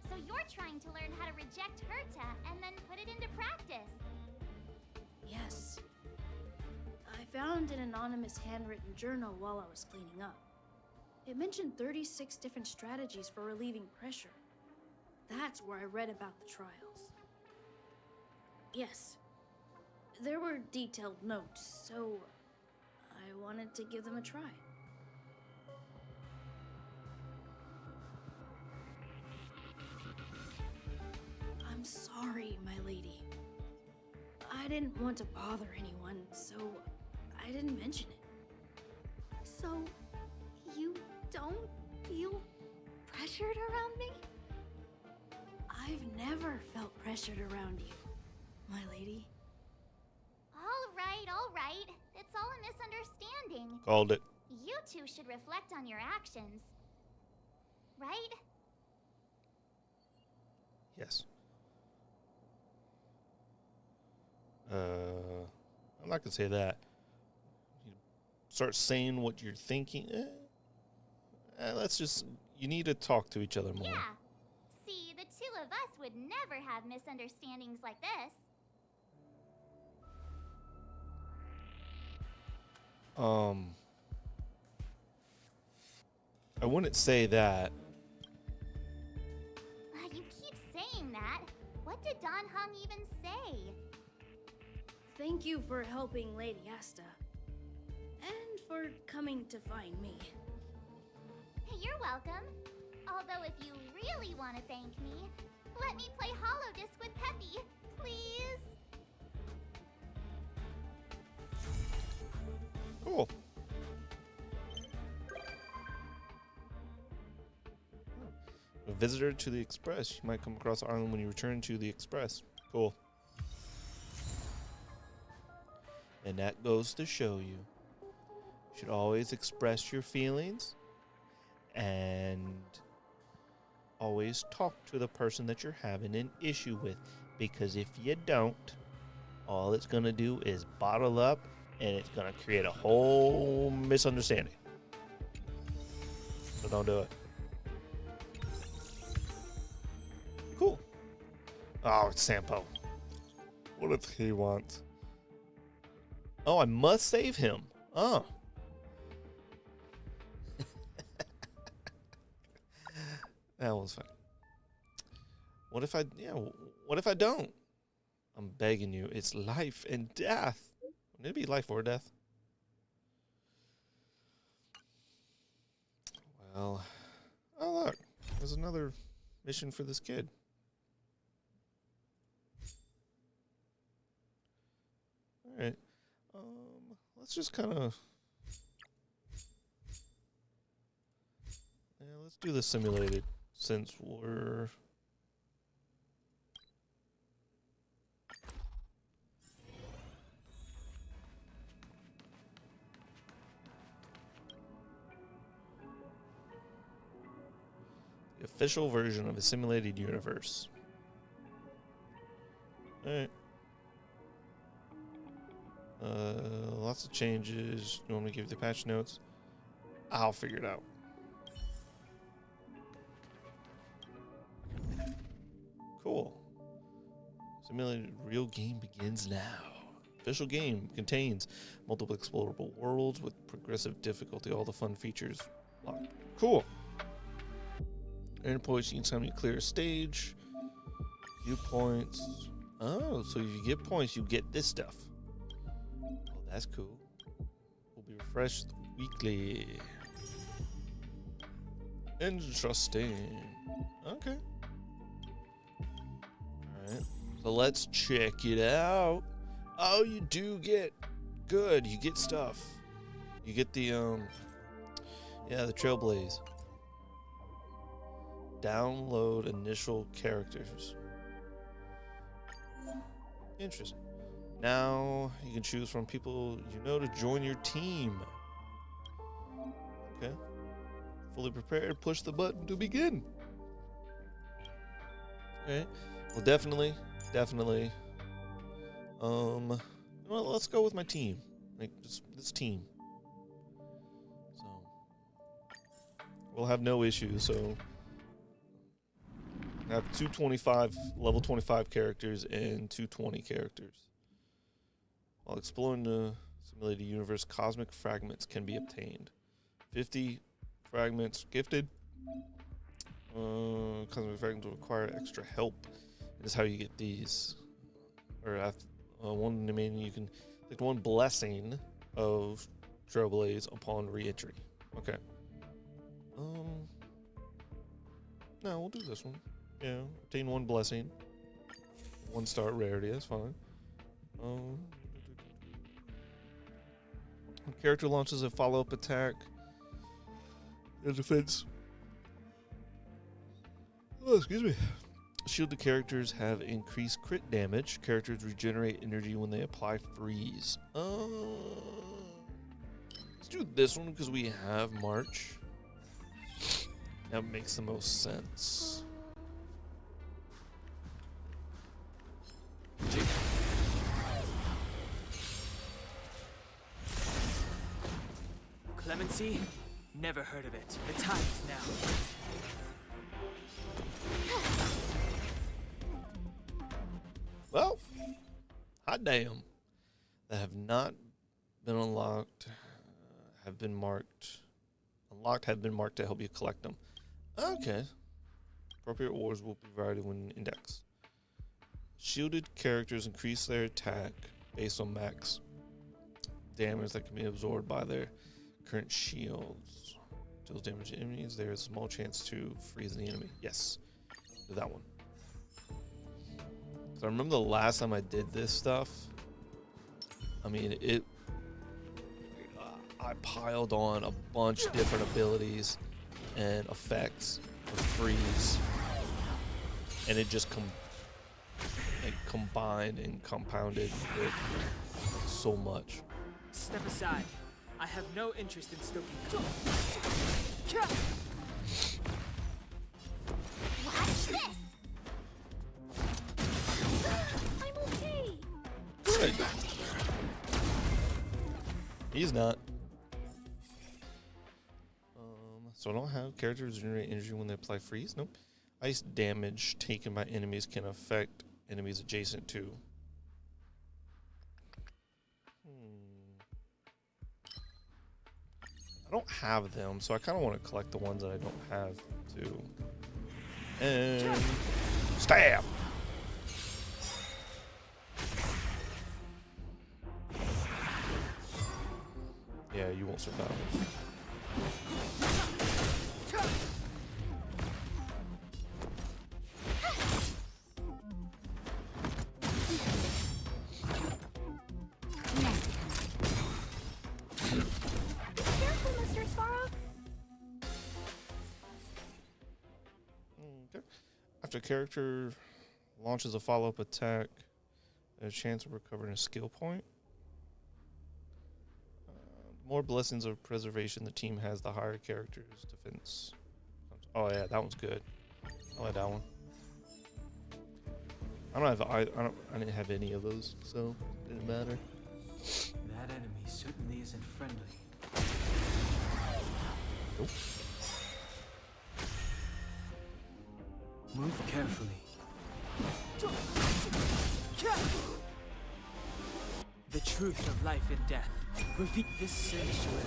So you're trying to learn how to reject Herta and then put it into practice. Yes. I found an anonymous handwritten journal while I was cleaning up. It mentioned 36 different strategies for relieving pressure. That's where I read about the trials. Yes. There were detailed notes, so I wanted to give them a try. I'm sorry, my lady. I didn't want to bother anyone, so I didn't mention it. So, you don't feel pressured around me? I've never felt pressured around you, my lady. All right, all right. It's all a misunderstanding. Called it. two should reflect on your actions. Right? Yes. I'm not gonna say that. You start saying what you're thinking. You need to talk to each other more. Yeah. See, the two of us would never have misunderstandings like this. I wouldn't say that. You keep saying that. What did Don Hung even say? Thank you for helping Lady Asta. And for coming to find me. You're welcome. Although if you really want to thank me, let me play Hollow Disc with Peppy, please. Cool. A visitor to the Express. You might come across Arlen when you return to the Express. Cool. And that goes to show you should always express your feelings and always talk to the person that you're having an issue with, because if you don't, all it's going to do is bottle up and it's going to create a whole misunderstanding. So don't do it. Cool. Oh, it's Sampo. What does he want? Oh, I must save him. Oh. That was fun. What if I don't? I'm begging you. It's life and death. Wouldn't it be life or death? Well, oh look. There's another mission for this kid. All right. Let's just kind of... Yeah, let's do this simulated, since we're... The official version of a simulated universe. Alright. Lots of changes. You want me to give you the patch notes? I'll figure it out. Cool. Simulated real game begins now. Official game contains multiple explorable worlds with progressive difficulty. All the fun features. Cool. Earn points each time you clear a stage. Viewpoints. Oh, so if you get points, you get this stuff. Oh, that's cool. Will be refreshed weekly. Interesting. Okay. Alright. So let's check it out. Oh, you do get good. You get stuff. You get the the Trailblaze. Download initial characters. Interesting. Now you can choose from people you know to join your team. Okay. Fully prepared. Push the button to begin. Okay. Well, definitely. Well, let's go with my team. Like just this team. So we'll have no issues. So I have 225 level 25 characters and 220 characters. While exploring the simulated universe, cosmic fragments can be obtained. 50 fragments gifted. Cosmic fragments will require extra help. This is how you get these. Or one remaining, you can collect one blessing of Trailblaze upon re-entry. Okay. No, we'll do this one. Yeah, obtain one blessing. 1 star rarity, that's fine. Character launches a follow-up attack. In defense. Oh, excuse me. Shielded characters have increased crit damage. Characters regenerate energy when they apply freeze. Let's do this one because we have March. That makes the most sense. Clemency? Never heard of it. The time is now. Well, hot damn. That have not been unlocked, have been marked. Unlocked have been marked to help you collect them. Okay. Appropriate wars will be provided when index. Shielded characters increase their attack based on max damage that can be absorbed by their current shields. Deals damage to enemies. There is a small chance to freeze the enemy. Yes. Do that one. So I remember the last time I did this stuff. I mean, I piled on a bunch of different abilities and effects for freeze, and it just combined and compounded with so much. Step aside. I have no interest in stoking. Watch this! I'm okay. Good. He's not. So I don't have characters generate energy when they apply freeze. Nope. Ice damage taken by enemies can affect enemies adjacent to. I don't have them, so I kind of want to collect the ones that I don't have too. And stab. Yeah, you won't survive this. Careful, Mr. Sparrow. Okay. After a character launches a follow-up attack, there's a chance of recovering a skill point. More blessings of preservation. The team has the higher character's defense. Oh yeah, that one's good. I like that one. I didn't have any of those, so it didn't matter. That enemy certainly isn't friendly. Nope. Move carefully. The truth of life and death. Reveal this sanctuary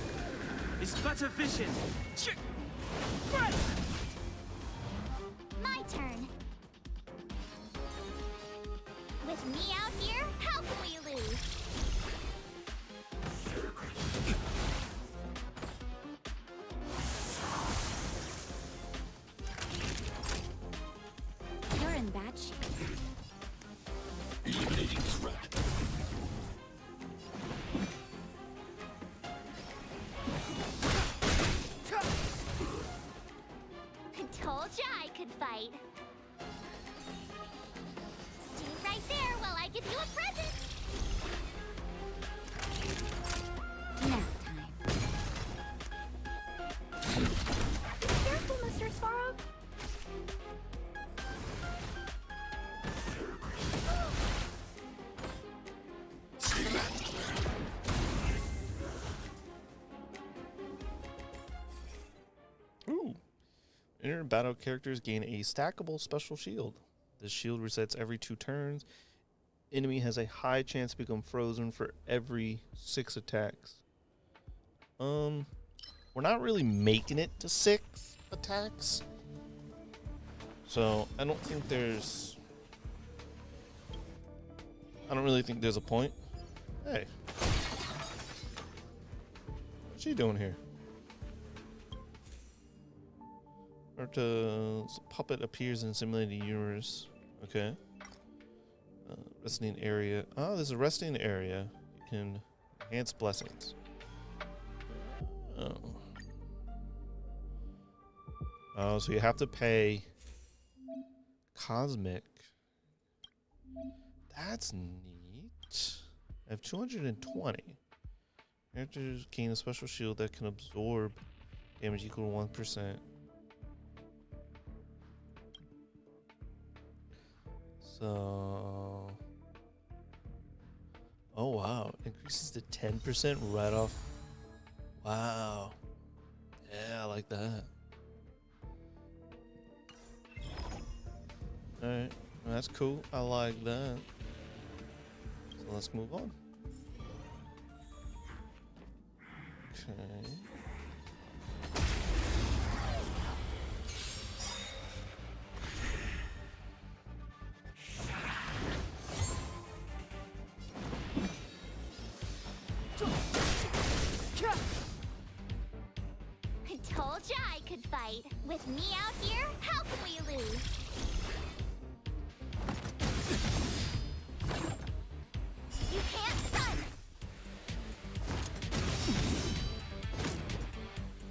is but a vision. My turn. With me out here, how can we lose? You're in bad shape. Eliminating threat. Told ya I could fight. Stay right there while I give you a present. Nap time. Careful, Mr. Sparrow. Ooh. Enter battle characters gain a stackable special shield. This shield resets every 2 turns. Enemy has a high chance to become frozen for every 6 attacks. We're not really making it to 6 attacks. So I don't really think there's a point. Hey. What's she doing here? Puppet appears in simulated universe. Okay. Resting area. Oh, there's a resting area. You can enhance blessings. Oh. Oh, so you have to pay Cosmic. That's neat. I have 220. Characters gain a special shield that can absorb damage equal to 1%. So, oh wow, increases to 10% right off. Wow, yeah, I like that. All right, that's cool. I like that. So let's move on. Okay. I told ya I could fight. With me out here, how can we lose? You can't run!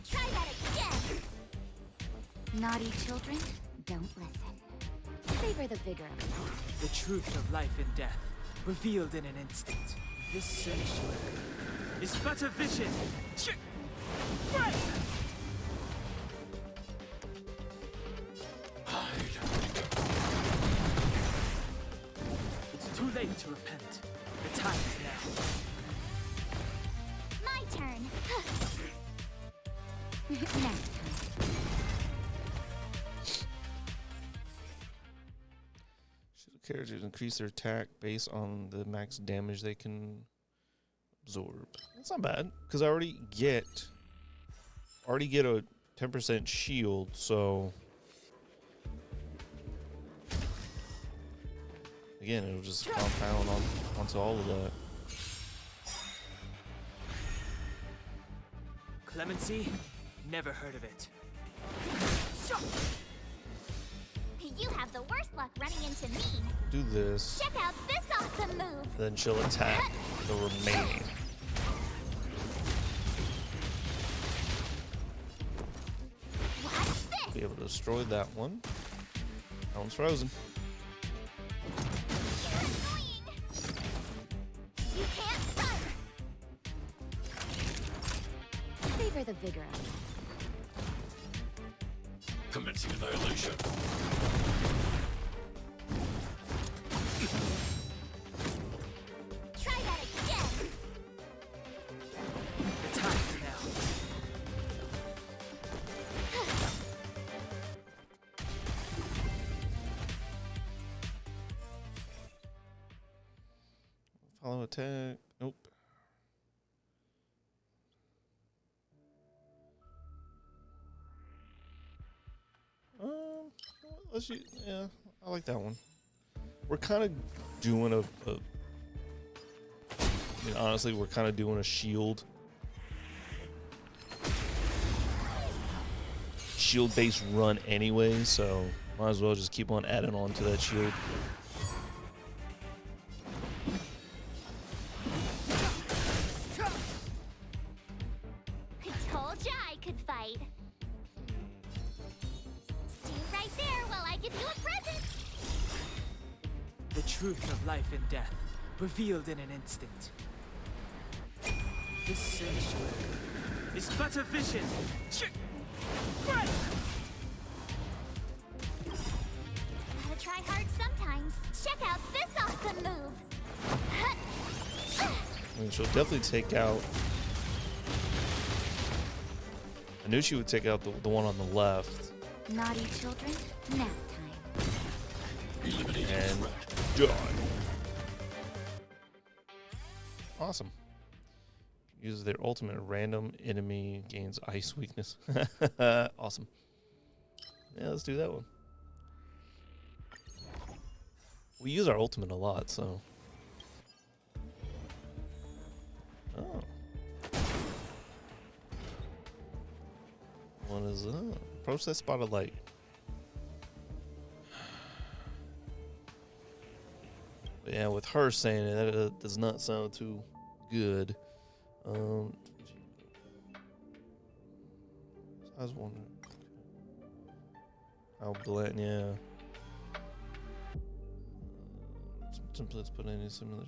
Try that again! Naughty children, don't listen. Savor the vigor of it. The truth of life and death, revealed in an instant. This sanctuary is but a vision. It's too late to repent. The time is now. My turn. Next time. Shield characters increase their attack based on the max damage they can absorb. That's not bad because I already get a 10% shield, so again it'll just compound onto all of that. Clemency? Never heard of it. You have the worst luck running into me. Do this, Check out this awesome move. then she'll attack the remaining. Watch this. Be able to destroy that one. That one's frozen. You're annoying. You can't run. Savor the vigor of it. Commencing annihilation. Try that again. The time is now. Follow attack. Nope. Let's use, yeah, I like that one. We're kind of doing honestly, we're kind of doing a shield based run anyway, so might as well just keep on adding on to that shield. I told ya I could fight. Stay right there while I give you a present. The truth of life and death, revealed in an instant. This sanctuary is but a vision. Gotta try hard sometimes. Check out this awesome move. I mean, she'll definitely take out. I knew she would take out the one on the left. Naughty children, nap time. Eliminating And threat. die. Awesome. Uses their ultimate. Random enemy gains ice weakness. Awesome. Yeah, let's do that one. We use our ultimate a lot, so. Oh. What is that? Approach that spot of light. But yeah, with her saying it, that does not sound too good. I was wondering how bland, yeah. Templates put any similar.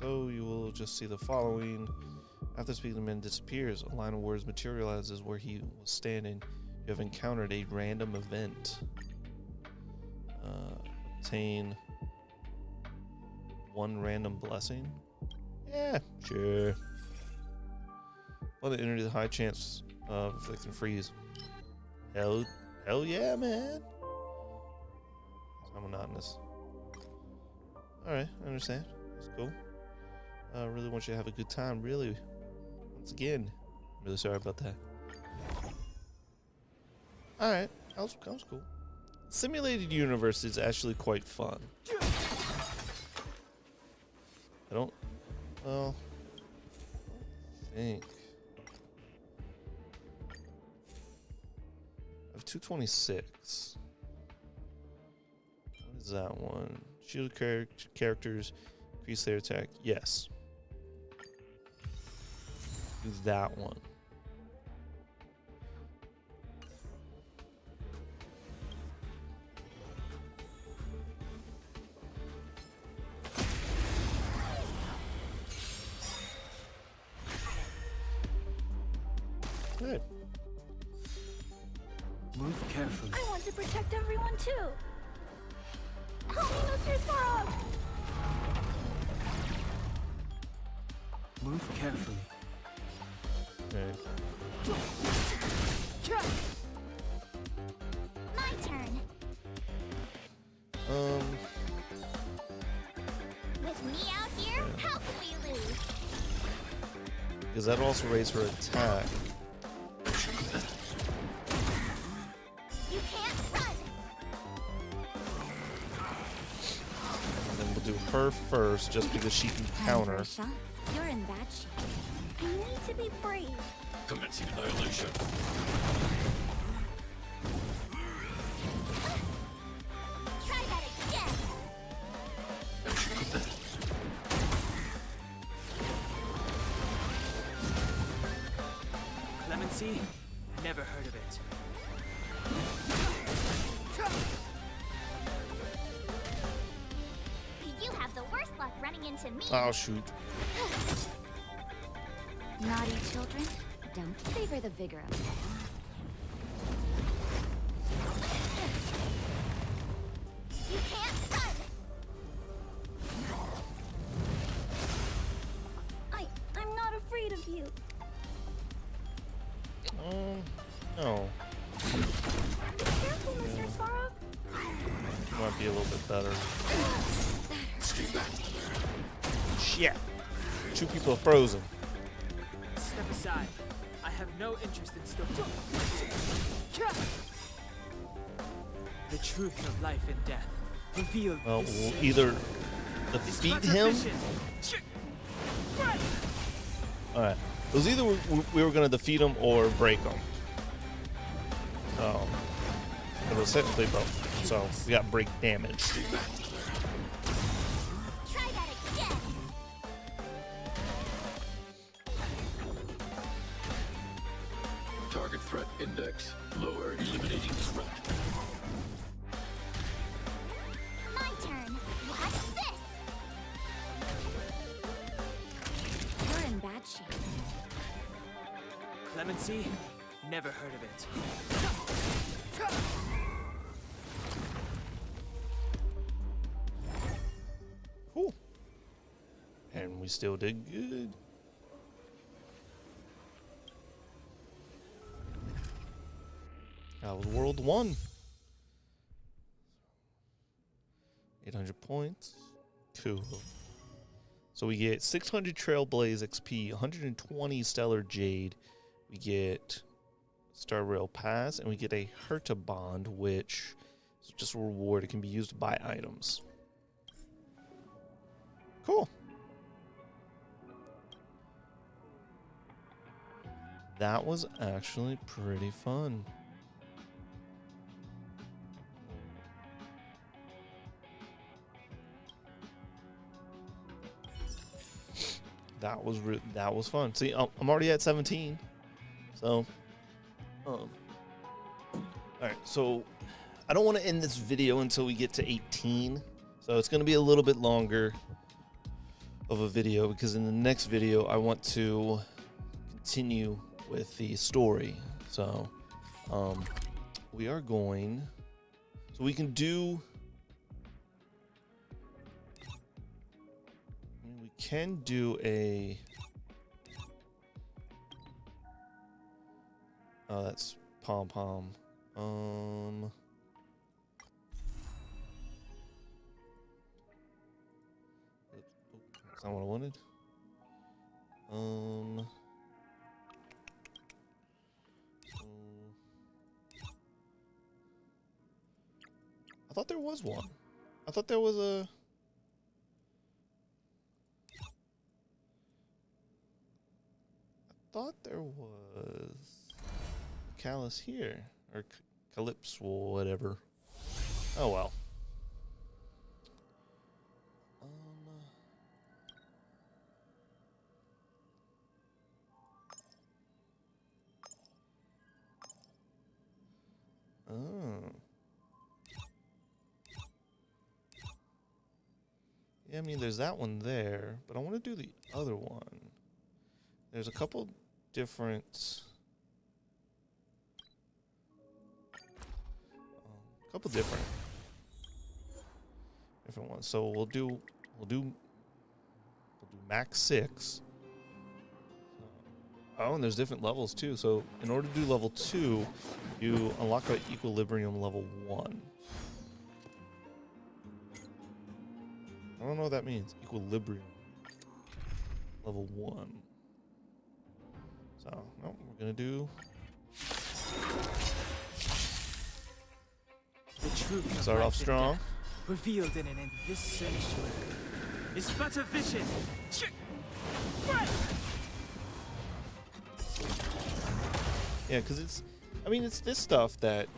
So you will just see the following: After speaking, the man disappears. A line of words materializes where he was standing. You have encountered a random event. Obtain one random blessing. Yeah, sure. Well, the enter the high chance of inflicting freeze. Hell yeah, man. It's monotonous. Alright, I understand. That's cool. I really want you to have a good time, really. Once again, I'm really sorry about that. Alright, that was cool. Simulated universe is actually quite fun. Well, I think. I have 226. What is that one? Shield characters increase their attack. Yes. Do that one. Good. Move carefully. I want to protect everyone too. Help me, Mr. Svarog! Move carefully. Okay. My turn. With me out here, how can we lose? Because that'll also raise her attack. You can't run. And then we'll do her first, just because she can counter. Marsha, you're in bad shape. I need to be brave. Commencing annihilation. Try that again. Clemency? Never heard of it. You have the worst luck running into me. Oh, shoot. Naughty children, don't savor the vigor of it. You can't run. I'm not afraid of you. No. Be careful, Mr. Svarog. Might be a little bit better. Shit. Two people are frozen. Step aside. I have no interest in still. The truth of life and death revealed. Well, is we'll safe. either It's defeat him. insufficient. Alright. It was either we were going to defeat him or break him. It was technically both. So we got break damage. Try that again. Target threat index. Lower. Eliminating threat. My turn. Watch this. You're in bad shape. Clemency? Never heard of it. Cool. And we still did good. That was World 1. 800 points. Cool. So we get 600 Trailblaze XP, 120 Stellar Jade. We get Star Rail Pass, and we get a Herta Bond, which is just a reward. It can be used to buy items. Cool. That was actually pretty fun. That was fun. See, I'm already at 17. So, all right. So, I don't want to end this video until we get to 18. So it's going to be a little bit longer of a video because in the next video I want to continue with the story. So we are going, so we can do, we can do a, oh, that's Pom Pom. That's not what I wanted. I thought there was one. I thought there was a. I thought there was Callus here, or Calypso, whatever. Oh well. Oh. Yeah, I mean, there's that one there, but I want to do the other one. There's a couple different... different ones. So we'll do max 6. Oh, and there's different levels too. So in order to do level 2, you unlock an equilibrium level 1. I don't know what that means. Equilibrium level 1. So, no, we're gonna do. The truth start off strong. Revealed in this sanctuary is but a vision. Yeah, because it's, I mean, it's this stuff that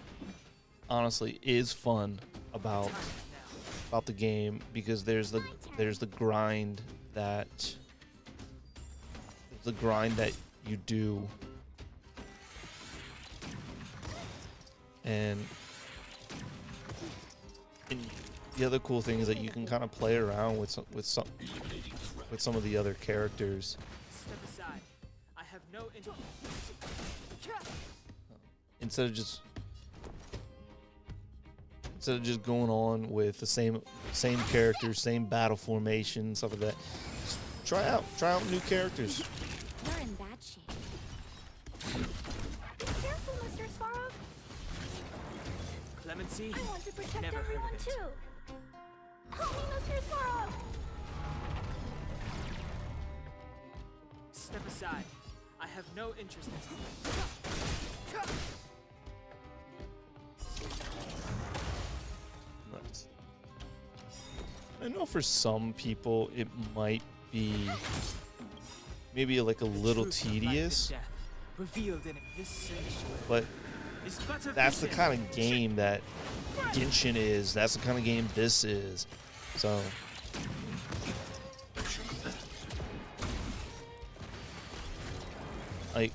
honestly is fun about the game, because there's the grind that you do, and the other cool thing is that you can kind of play around with some of the other characters. Step aside. I have no Instead of just going on with the same characters, same battle formation, stuff like that. Just try out new characters. You're in bad shape. Be careful, Mr. Sparrow. Clemency? I want to protect Never heard everyone of it. too. Help me, Mr. Sparrow. Step aside. I have no interest in Nice. I know for some people it might be maybe like a little tedious, revealed in this sanctuary. but that's the kind of game that Genshin is. That's the kind of game this is. So like,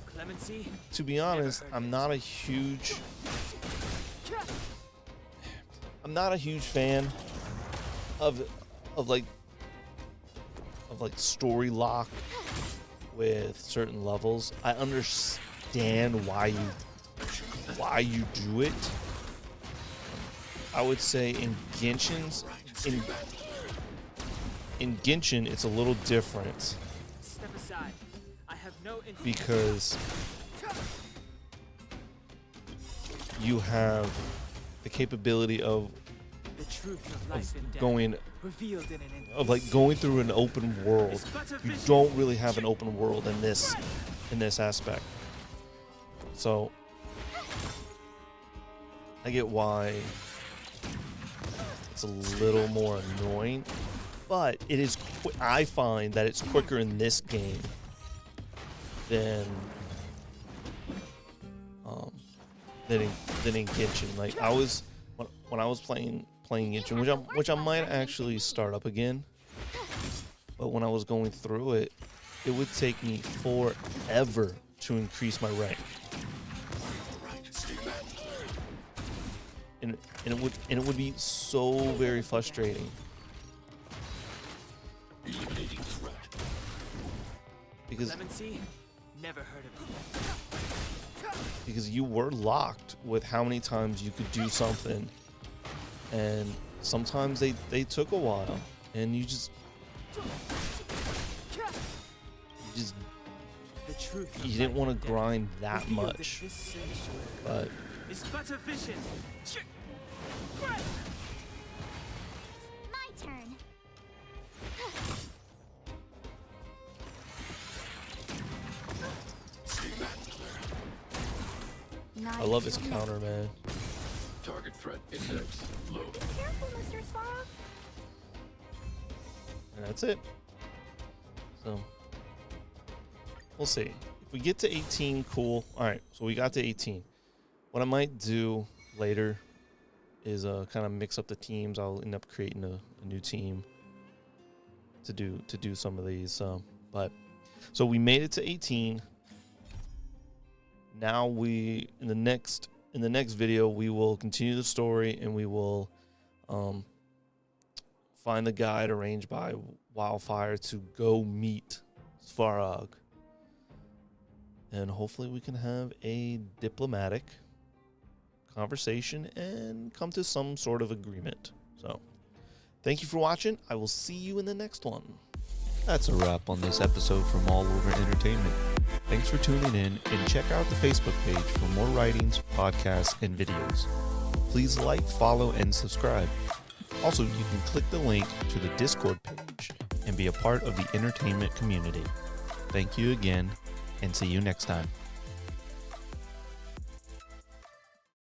to be honest, I'm not a huge fan of story lock with certain levels. I understand why you do it. I would say in Genshin, it's a little different. Step aside. I have no interest. Because you have the capability of going through an open world. You don't really have an open world in this aspect. So I get why it's a little more annoying, but it is. I find that it's quicker in this game than in Genshin. Like when I was playing Genshin, which I might actually start up again. But when I was going through it, it would take me forever to increase my rank. And it would be so very frustrating. Because Never heard of it. Because you were locked with how many times you could do something, and sometimes they took a while, and you just you didn't want to grind that much. But It's but efficient. My turn. I love his counter, man. Target threat index low. Be careful, Mr. Sparrow. And that's it. So we'll see. If we get to 18, cool. All right, so we got to 18. What I might do later is kind of mix up the teams. I'll end up creating a new team to do some of these. But so we made it to 18. Now in the next video we will continue the story, and we will find the guide arranged by Wildfire to go meet Svarog, and hopefully we can have a diplomatic conversation and come to some sort of agreement. So thank you for watching. I will see you in the next one. That's a wrap on this episode from All Over Entertainment. Thanks for tuning in, and check out the Facebook page for more writings, podcasts, and videos. Please like, follow, and subscribe. Also, you can click the link to the Discord page and be a part of the entertainment community. Thank you again, and see you next time.